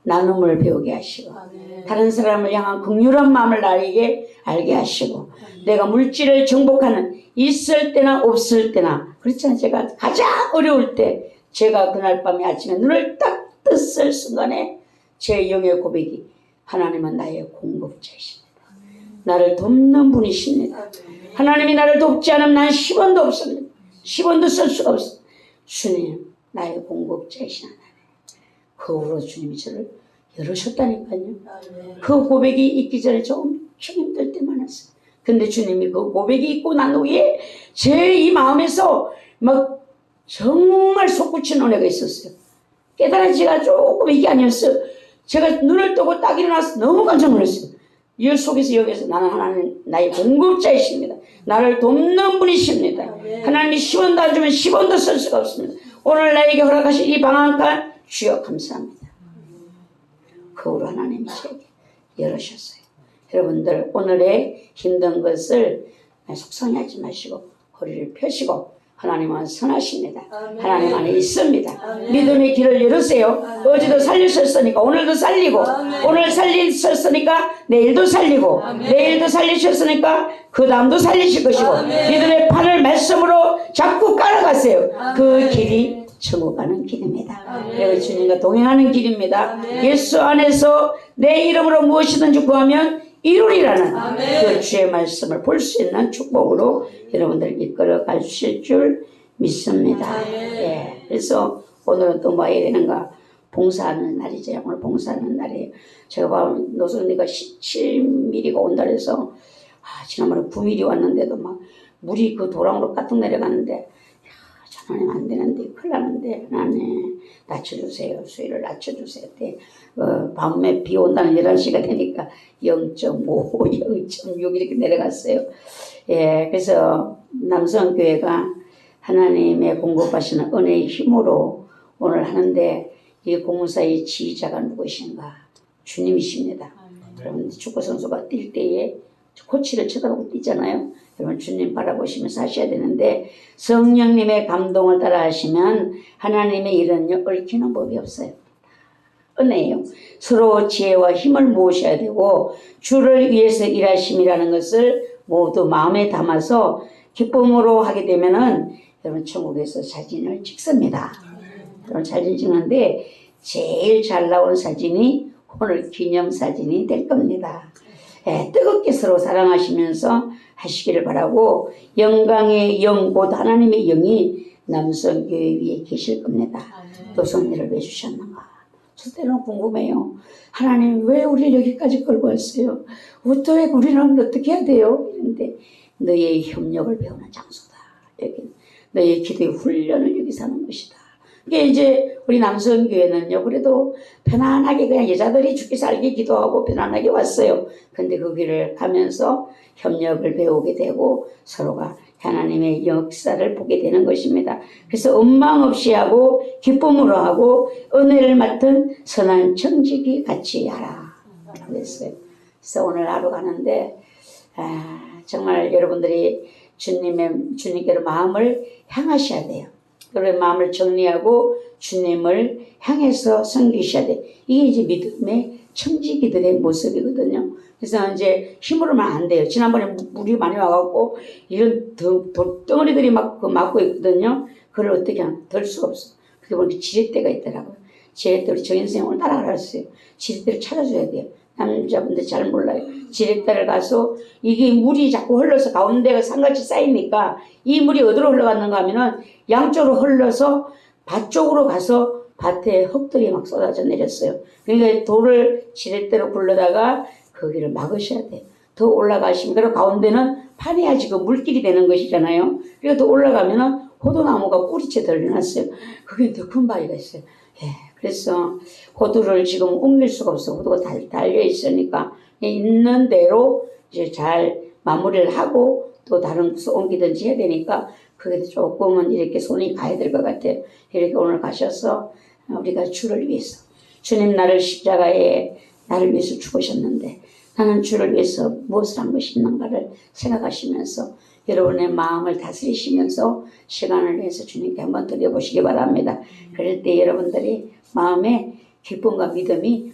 나눔을 배우게 하시고 다른 사람을 향한 긍휼한 마음을 나에게 알게 하시고 내가 물질을 정복하는 있을 때나 없을 때나 그렇잖아요. 제가 가장 어려울 때 제가 그날 밤에 아침에 눈을 딱 떴을 순간에 제 영의 고백이 하나님은 나의 공급자이십니다. 나를 돕는 분이십니다. 하나님이 나를 돕지 않으면 난 10원도 없습니다. 10원도 쓸 수가 없습니다. 주님 나의 공급자이신 하나님. 그 후로 주님이 저를 열으셨다니까요. 그 고백이 있기 전에 저 엄청 힘들 때 많았어요. 근데 주님이 그 고백이 있고 난 후에 제 이 마음에서 막 정말 솟구친 은혜가 있었어요. 깨달아지가 조금 이게 아니었어요. 제가 눈을 뜨고 딱 일어나서 너무 깜짝 놀랐어요. 이 속에서 여기서 나는 하나님 나의 공급자이십니다. 나를 돕는 분이십니다. 하나님이 10원도 안 주면 10원도 쓸 수가 없습니다. 오늘 나에게 허락하신 이 방앗간 주여 감사합니다. 그 후로 하나님이 제게 열으셨어요. 여러분들 오늘의 힘든 것을 속상해하지 마시고 허리를 펴시고 하나님은 선하십니다. 하나님 안에 있습니다. 믿음의 길을 열으세요. 어제도 살리셨으니까 오늘도 살리고 오늘 살리셨으니까 내일도 살리고 내일도 살리셨으니까 그 다음도 살리실 것이고 믿음의 판을 말씀으로 자꾸 깔아가세요. 그 길이 천국 가는 길입니다. 그리고 주님과 동행하는 길입니다. 예수 안에서 내 이름으로 무엇이든지 구하면 이루리라는 그 주의 말씀을 볼 수 있는 축복으로 여러분들 이끌어 가주실 줄 믿습니다. 예. 그래서 오늘은 또 뭐 해야 되는가? 봉사하는 날이죠. 오늘 봉사하는 날이에요. 제가 봐 노선이가 17mm가 온다 그래서 지난번에 9mm 왔는데도 막 물이 그 도랑으로 까뜩 내려가는데 하나님 안 되는데 큰일 나는데 하나님 낮춰주세요. 수위를 낮춰주세요. 밤에 비 온다는 11시가 되니까 0.5, 0.6 이렇게 내려갔어요. 예, 그래서 남성교회가 하나님의 공급하시는 은혜의 힘으로 오늘 하는데 이 공사의 지휘자가 누구신가? 주님이십니다. 여러분 축구선수가 뛸 때에 코치를 쳐다보고 뛰잖아요. 여러분 주님 바라보시면서 하셔야 되는데 성령님의 감동을 따라 하시면 하나님의 일은요 얽히는 법이 없어요. 은혜예요. 서로 지혜와 힘을 모으셔야 되고 주를 위해서 일하심이라는 것을 모두 마음에 담아서 기쁨으로 하게 되면은 여러분 천국에서 사진을 찍습니다. 여러분 사진 찍는데 제일 잘 나온 사진이 오늘 기념사진이 될 겁니다. 예, 뜨겁게 서로 사랑하시면서 하시기를 바라고 영광의 영, 곧 하나님의 영이 남성교회 위에 계실 겁니다. 또 성례를 왜 주셨는가? 저 때는 궁금해요. 하나님 왜 우리를 여기까지 끌고 왔어요? 어떻게 우리는 어떻게 해야 돼요? 이런데 너의 협력을 배우는 장소다. 여기 너의 기도의 훈련을 여기서 하는 것이다. 이게 이제 우리 남성교회는요 그래도 편안하게 그냥 여자들이 죽기 살기 기도하고 편안하게 왔어요. 근데 그 길을 가면서 협력을 배우게 되고 서로가 하나님의 역사를 보게 되는 것입니다. 그래서 원망 없이 하고 기쁨으로 하고 은혜를 맡은 선한 청지기 같이 하라 그랬어요. 그래서 오늘 하루 가는데 정말 여러분들이 주님께로 마음을 향하셔야 돼요. 그런 마음을 정리하고 주님을 향해서 섬기셔야 돼. 이게 이제 믿음의 청지기들의 모습이거든요. 그래서 이제 힘으로만 안 돼요. 지난번에 물이 많이 와갖고 이런 덩어리들이 막 막고 있거든요. 그걸 어떻게 하면 덜 수가 없어. 그게 보니까 지렛대가 있더라고요. 지렛대 우리 정인생이 오늘 따라가라 했어요. 지렛대를 찾아줘야 돼요. 남자분들 잘 몰라요. 지렛대를 가서 이게 물이 자꾸 흘러서 가운데가 산같이 쌓이니까 이 물이 어디로 흘러갔는가 하면은 양쪽으로 흘러서 밭 쪽으로 가서 밭에 흙들이 막 쏟아져 내렸어요. 그러니까 돌을 지렛대로 굴러다가 거기를 막으셔야 돼요. 더 올라가시면 그리고 가운데는 파내야지 그 물길이 되는 것이잖아요. 그리고 더 올라가면은 호두나무가 뿌리채 들려놨어요. 그게 더 큰 바위가 있어요. 예, 그래서 호두를 지금 옮길 수가 없어. 호두가 달려 있으니까 있는 대로 이제 잘 마무리를 하고 또 다른 곳에 옮기든지 해야 되니까 그게 조금은 이렇게 손이 가야 될 것 같아요. 이렇게 오늘 가셔서 우리가 주를 위해서 주님 나를 십자가에 나를 위해서 죽으셨는데 나는 주를 위해서 무엇을 한 것이 있는가를 생각하시면서 여러분의 마음을 다스리시면서 시간을 내서 주님께 한번 드려보시기 바랍니다. 그럴 때 여러분들이 마음에 기쁨과 믿음이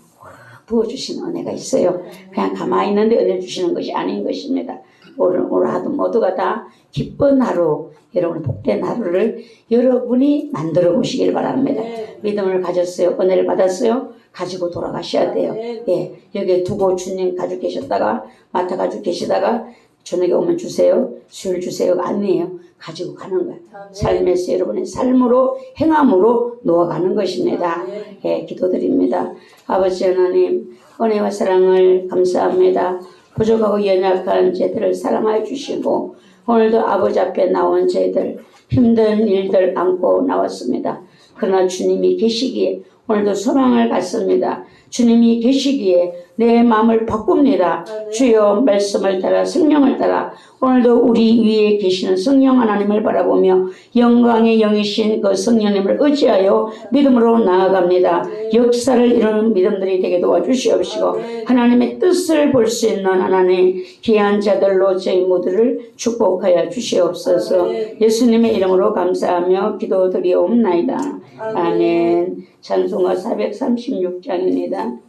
부어주시는 은혜가 있어요. 그냥 가만히 있는데 은혜 주시는 것이 아닌 것입니다. 오늘 하루 모두가 다 기쁜 하루, 여러분 복된 하루를 여러분이 만들어 보시길 바랍니다. 믿음을 가졌어요? 은혜를 받았어요? 가지고 돌아가셔야 돼요. 예, 여기에 두고 주님 가지고 계셨다가 맡아 가지고 계시다가 저녁에 오면 주세요. 술 주세요. 아니에요. 가지고 가는 거예요. 삶에서 여러분의 삶으로 행함으로 놓아가는 것입니다. 예, 기도드립니다. 아버지 하나님 은혜와 사랑을 감사합니다. 부족하고 연약한 저희들을 사랑하여 주시고 오늘도 아버지 앞에 나온 저희들 힘든 일들 안고 나왔습니다. 그러나 주님이 계시기에 오늘도 소망을 갖습니다. 주님이 계시기에 내 마음을 바꿉니다. 주여 말씀을 따라 성령을 따라 오늘도 우리 위에 계시는 성령 하나님을 바라보며 영광의 영이신 그 성령님을 의지하여 믿음으로 나아갑니다. 역사를 이루는 믿음들이 되게 도와주시옵시고 하나님의 뜻을 볼 수 있는 하나님 귀한 자들로 저희 모두를 축복하여 주시옵소서. 예수님의 이름으로 감사하며 기도드리옵나이다. 아멘. 찬송가 436장입니다.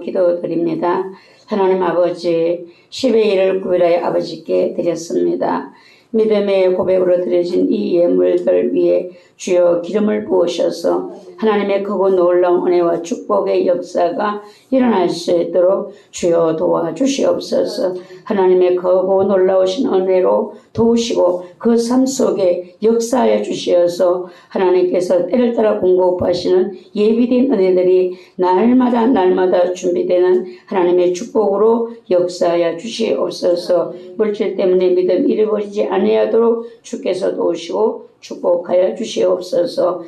기도드립니다. 하나님 아버지 10의 1을 구별하여 아버지께 드렸습니다. 믿음의 고백으로 드려진 이 예물들 위에 주여 기름을 부으셔서 하나님의 크고 놀라운 은혜와 축복의 역사가 일어날 수 있도록 주여 도와주시옵소서. 하나님의 크고 놀라우신 은혜로 도우시고 그 삶 속에 역사하여 주시어서 하나님께서 때를 따라 공급하시는 예비된 은혜들이 날마다 준비되는 하나님의 축복으로 역사하여 주시옵소서. 물질 때문에 믿음 잃어버리지 아니하도록 주께서 도우시고 축복하여 주시옵소서.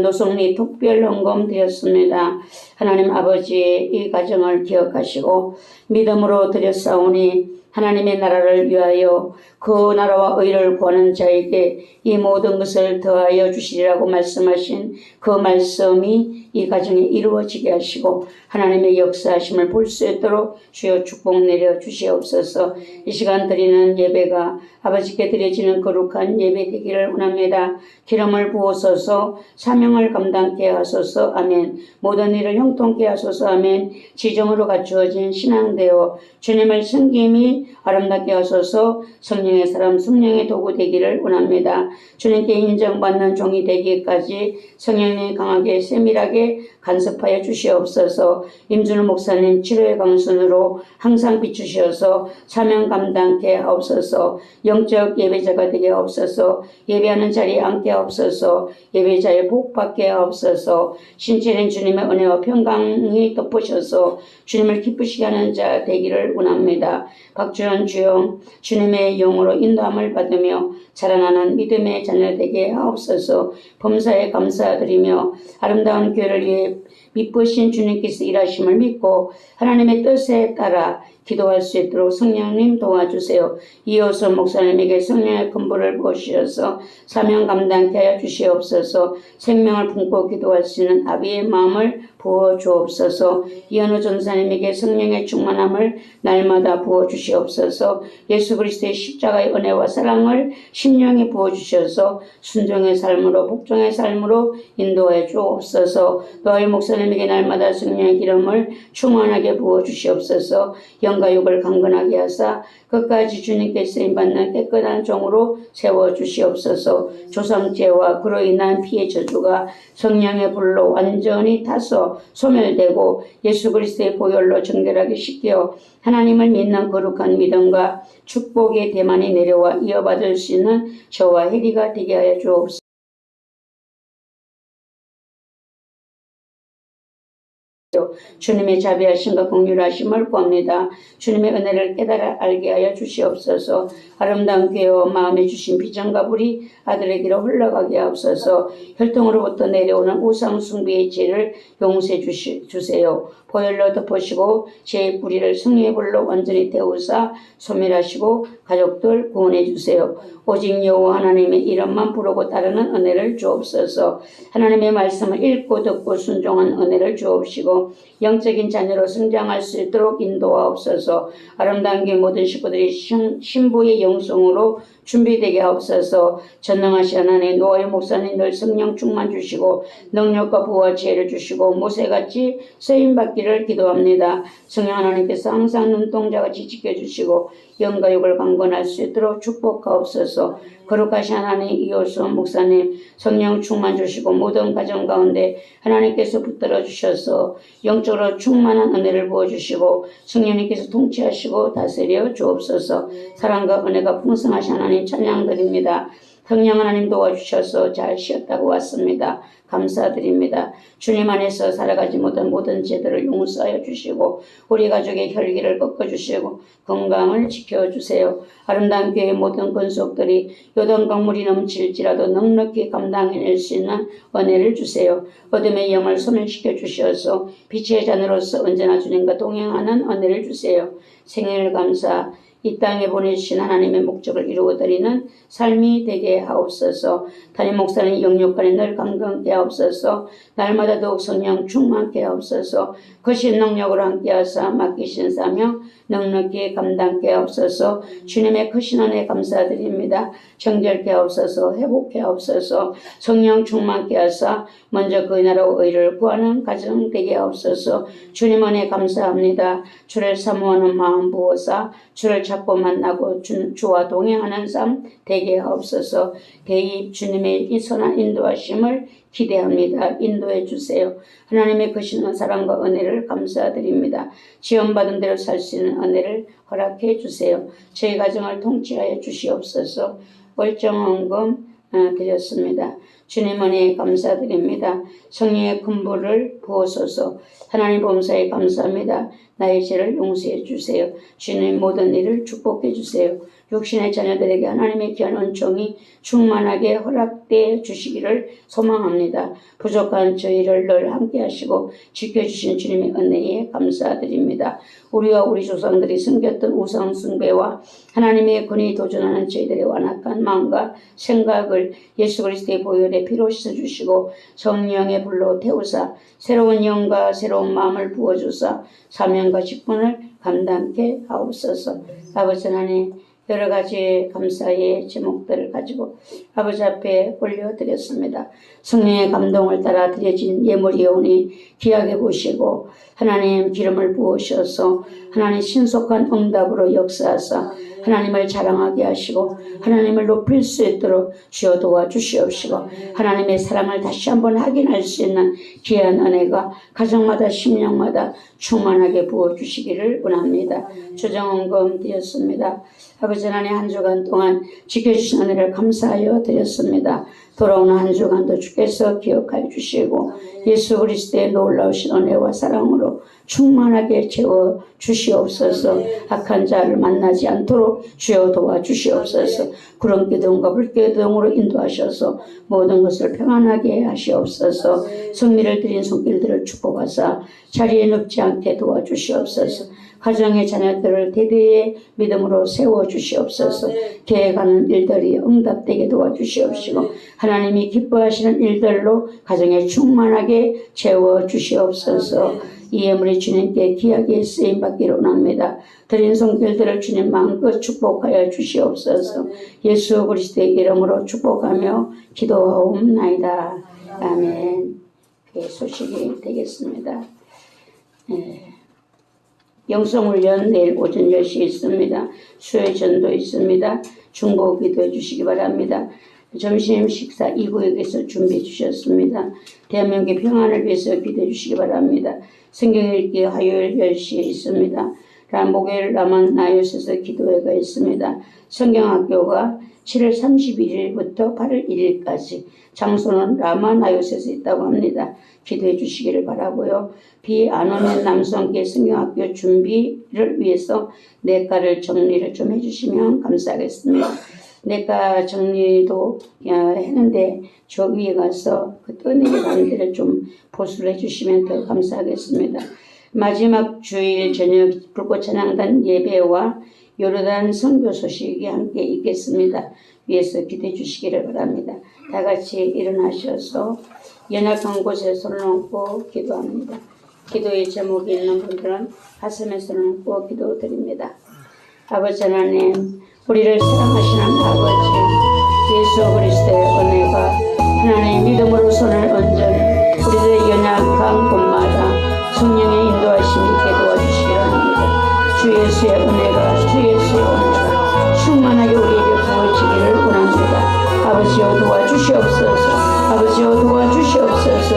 노송리 특별헌금 드렸습니다. 하나님 아버지 이 가정을 기억하시고 믿음으로 드렸사오니 하나님의 나라를 위하여 그 나라와 의를 구하는 자에게 이 모든 것을 더하여 주시리라고 말씀하신 그 말씀이 이 가정에 이루어지게 하시고 하나님의 역사하심을 볼 수 있도록 주여 축복 내려 주시옵소서. 이 시간 드리는 예배가 아버지께 드려지는 거룩한 예배 되기를 원합니다. 기름을 부으소서. 사명을 감당케 하소서. 아멘. 모든 일을 형통케 하소서. 아멘. 지정으로 갖추어진 신앙되어 주님을 섬김이 아름답게 하소서. 성령의 사람 성령의 도구 되기를 원합니다. 주님께 인정받는 종이 되기까지 성령이 강하게 세밀하게 간섭하여 주시옵소서. 임준호 목사님 치료의 강선으로 항상 비추셔서 사명 감당케 하옵소서. 영적 예배자가 되게 하옵소서. 예배하는 자리에 앉게 하옵소서. 예배자의 복 받게 하옵소서. 신체는 주님의 은혜와 평강이 덮으셔서 주님을 기쁘시게 하는 자 되기를 원합니다. 박주연 주영 주님의 영으로 인도함을 받으며 자라나는 믿음의 자녀 되게 하옵소서. 범사에 감사드리며 아름다운 교회를 위해 미쁘신 주님께서 일하심을 믿고 하나님의 뜻에 따라 기도할 수 있도록 성령님 도와주세요. 이어서 목사님에게 성령의 근본을 부으셔서 사명 감당케 하여 주시옵소서. 생명을 품고 기도할 수 있는 아비의 마음을 부어 주옵소서. 이현우 전사님에게 성령의 충만함을 날마다 부어 주시옵소서. 예수 그리스도의 십자가의 은혜와 사랑을 심령에 부어 주셔서 순종의 삶으로 복종의 삶으로 인도해 주옵소서. 너희 목사님에게 날마다 성령의 기름을 충만하게 부어 주시옵소서. 영과 육을 강건하게 하사 끝까지 주님께 쓰임받는 깨끗한 종으로 세워주시옵소서. 조상죄와 그로 인한 피의 저주가 성령의 불로 완전히 타서 소멸되고 예수 그리스도의 보혈로 정결하게 씻겨 하나님을 믿는 거룩한 믿음과 축복의 대만이 내려와 이어받을 수 있는 저와 혜리가 되게 하여 주옵소서. 주님의 자비하심과 긍휼하심을 구합니다. 주님의 은혜를 깨달아 알게 하여 주시옵소서. 아름다운 교회와 마음에 주신 비전과 불이 아들에게로 흘러가게 하옵소서. 혈통으로부터 내려오는 우상 숭배의 죄를 용서해 주세요. 보혈로 덮으시고 죄의 뿌리를 성령의 불로 완전히 태우사 소멸하시고 가족들 구원해 주세요. 오직 여호와 하나님의 이름만 부르고 따르는 은혜를 주옵소서. 하나님의 말씀을 읽고 듣고 순종한 은혜를 주옵시고 영적인 자녀로 성장할 수 있도록 인도하옵소서. 아름다운 게 모든 식구들이 신부의 영성으로 준비되게 하옵소서. 전능하신 하나님 노아의 목사님 늘 성령 충만 주시고 능력과 부와 지혜를 주시고 모세같이 쓰임받기를 기도합니다. 성령 하나님께서 항상 눈동자같이 지켜주시고 영과 육을 강건할 수 있도록 축복하옵소서. 거룩하신 하나님 이호수 목사님 성령 충만 주시고 모든 가정 가운데 하나님께서 붙들어 주셔서 영적으로 충만한 은혜를 부어주시고 성령님께서 통치하시고 다스려 주옵소서. 사랑과 은혜가 풍성하신 하나님 찬양드립니다. 성령 하나님 도와주셔서 잘 쉬었다고 왔습니다. 감사드립니다. 주님 안에서 살아가지 못한 모든 죄들을 용서하여 주시고 우리 가족의 혈기를 꺾어주시고 건강을 지켜주세요. 아름다운 교회의 모든 권속들이 요단 강물이 넘칠지라도 넉넉히 감당해낼 수 있는 은혜를 주세요. 어둠의 영을 소멸시켜 주셔서 빛의 잔으로서 언제나 주님과 동행하는 은혜를 주세요. 생일 감사 이 땅에 보내주신 하나님의 목적을 이루어드리는 삶이 되게 하옵소서. 담임 목사님 영육간에 늘 강건케 하옵소서. 날마다 더욱 성령 충만케 하옵소서. 거신 능력으로 함께하사 맡기신 사명 넉넉히 감당케 하옵소서. 주님의 크신 은혜 감사드립니다. 정결케 하옵소서. 회복케 하옵소서. 성령 충만케 하사 먼저 그 나라와 의를 구하는 가정 되게 하옵소서. 주님 은혜 감사합니다. 주를 사모하는 마음 부어사 주를 찾고 만나고 주와 동행하는 삶 되게 하옵소서. 대입 주님의 이 선한 인도하심을 기대합니다. 인도해 주세요. 하나님의 크신 사랑과 은혜를 감사드립니다. 지원받은 대로 살 수 있는 은혜를 허락해 주세요. 저희 가정을 통치하여 주시옵소서. 월정헌금 드렸습니다. 주님 은혜에 감사드립니다. 성령의 큰 불을 부어소서. 하나님 범사에 감사합니다. 나의 죄를 용서해 주세요. 주님 모든 일을 축복해 주세요. 육신의 자녀들에게 하나님의 귀한 은총이 충만하게 허락되어 주시기를 소망합니다. 부족한 저희를 늘 함께 하시고 지켜주신 주님의 은혜에 감사드립니다. 우리와 우리 조상들이 섬겼던 우상 숭배와 하나님의 권위에 도전하는 저희들의 완악한 마음과 생각을 예수 그리스도의 보혈의 피로 씻어주시고 성령의 불로 태우사 새로운 영과 새로운 마음을 부어주사 사명과 직분을 감당케 하옵소서. 아버지 하나님, 여러 가지 감사의 제목들을 가지고 아버지 앞에 올려드렸습니다. 성령의 감동을 따라 드려진 예물이오니 귀하게 보시고 하나님 기름을 부으셔서 하나님 신속한 응답으로 역사하사 하나님을 자랑하게 하시고 하나님을 높일 수 있도록 주여 도와주시옵시고 하나님의 사랑을 다시 한번 확인할 수 있는 귀한 은혜가 가정마다 심령마다 충만하게 부어주시기를 원합니다. 조정헌금 드렸습니다. 아버지 하나님 한 주간 동안 지켜주신 은혜를 감사하여 드렸습니다. 돌아오는 한 주간도 주께서 기억하여 주시고 예수 그리스도의 놀라우신 은혜와 사랑으로 충만하게 채워 주시옵소서. 악한 자를 만나지 않도록 주여 도와주시옵소서. 구름 기둥과 불 기둥으로 인도하셔서 모든 것을 평안하게 하시옵소서. 성미를 드린 손길들을 축복하사 자리에 눕지 않게 도와주시옵소서. 가정의 자녀들을 대대의 믿음으로 세워주시옵소서. 계획하는 일들이 응답되게 도와주시옵시고 하나님이 기뻐하시는 일들로 가정에 충만하게 채워주시옵소서. 이 예물이 주님께 귀하게 쓰임받기를 원합니다. 드린 손길들을 주님 마음껏 축복하여 주시옵소서. 예수 그리스도의 이름으로 축복하며 기도하옵나이다. 아멘. 그 소식이 되겠습니다. 영성훈련 내일 오전 10시 있습니다. 수요 전도 있습니다. 중보 기도해 주시기 바랍니다. 점심 식사 이구역에서 준비해 주셨습니다. 대한민국의 평안을 위해서 기도해 주시기 바랍니다. 성경 읽기 화요일 10시에 있습니다. 목요일 남한 나요스에서 기도회가 있습니다. 성경학교가 7월 31일부터 8월 1일까지 장소는 라마나요스에서 있다고 합니다. 기도해 주시기를 바라고요. 비 안 오는 남성계 성경학교 준비를 위해서 내과를 정리를 좀 해주시면 감사하겠습니다. 내과 정리도 했는데 저 위에 가서 그 떠내게 가는 데를 좀 보수를 해주시면 더 감사하겠습니다. 마지막 주일 저녁 불꽃 찬양단 예배와 요르단 선교 소식이 함께 있겠습니다. 위에서 기도해 주시기를 바랍니다. 다 같이 일어나셔서 연약한 곳에 손을 얹고 기도합니다. 기도의 제목이 있는 분들은 가슴에 손을 얹고 기도드립니다. 아버지 하나님, 우리를 사랑하시는 아버지 예수 그리스도의 은혜가 하나님 믿음으로 손을 얹은 우리들의 연약한 곳마다 성령의 인도하심이 있게 도와주시기를 합니다. 주 예수의 은혜가 충만하게 우리에게 부어지기를 원합니다. 아버지여 도와주시옵소서. 아버지여 도와주시옵소서.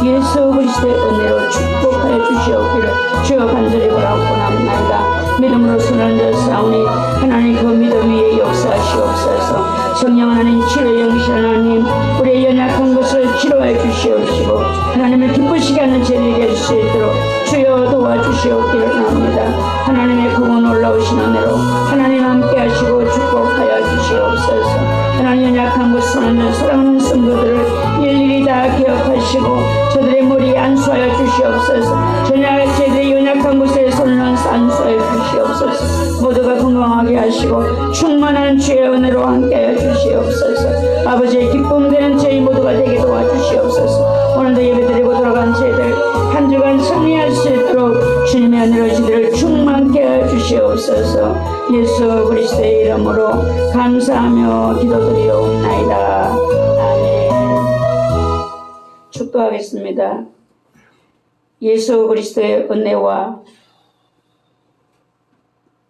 예수 그리스도의 은혜로 축복하여 주시옵기를 주여 간절히 바라옵나이다. 믿음으로 손을 얹었사오니 하나님 그 믿음 위에 역사하시옵소서. 성령 하나님 치료 영신 하나님 우리의 연약한 것을 치료해 주시옵시고 하나님을 기쁘시게 하는 죄를 이길 수 있도록 주여 도와주시옵기를 원합니다. 하나님의 크고 놀라우신 은혜로 하나님 함께 하시고 축복하여 주시옵소서. 하나님 연약한 것을 얹는 사랑하는 성도들을 일일이 다 기억하시고 저들의 머리에 안수하여 주시옵소서. 저들의 연약한 곳에 손을 얹어 안수하여 주시옵소서. 모두가 건강하게 하시고 충만한 주의 은혜로 함께하여 주시옵소서. 아버지의 기쁨되는 저희 모두가 되게 도와주시옵소서. 오늘도 예배드리고 돌아간 저희들 한 주간 승리할 수 있도록 주님의 은혜로 저희들을 충만케 하여 주시옵소서. 예수 그리스도의 이름으로 감사하며 기도드리옵나이다. 아멘. 축도하겠습니다. 예수 그리스도의 은혜와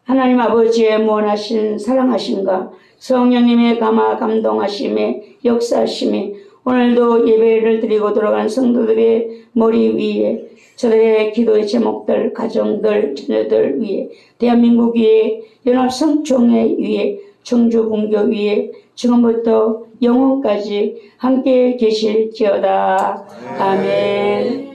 하나님 아버지의 무한하신 사랑하심과 성령님의 감동하심에 역사하심이 오늘도 예배를 드리고 들어간 성도들의 머리 위에 저들의 기도의 제목들, 가정들, 자녀들 위에 대한민국 위에 연합성총회 위에 청주 분교 위에 지금부터 영원까지 함께 계실지어다. 아멘.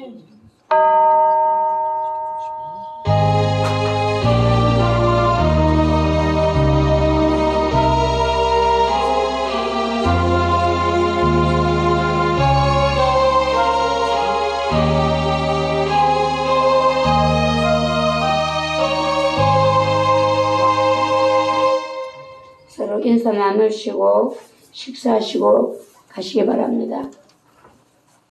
서로 인사 나누시고 식사하시고 가시기 바랍니다.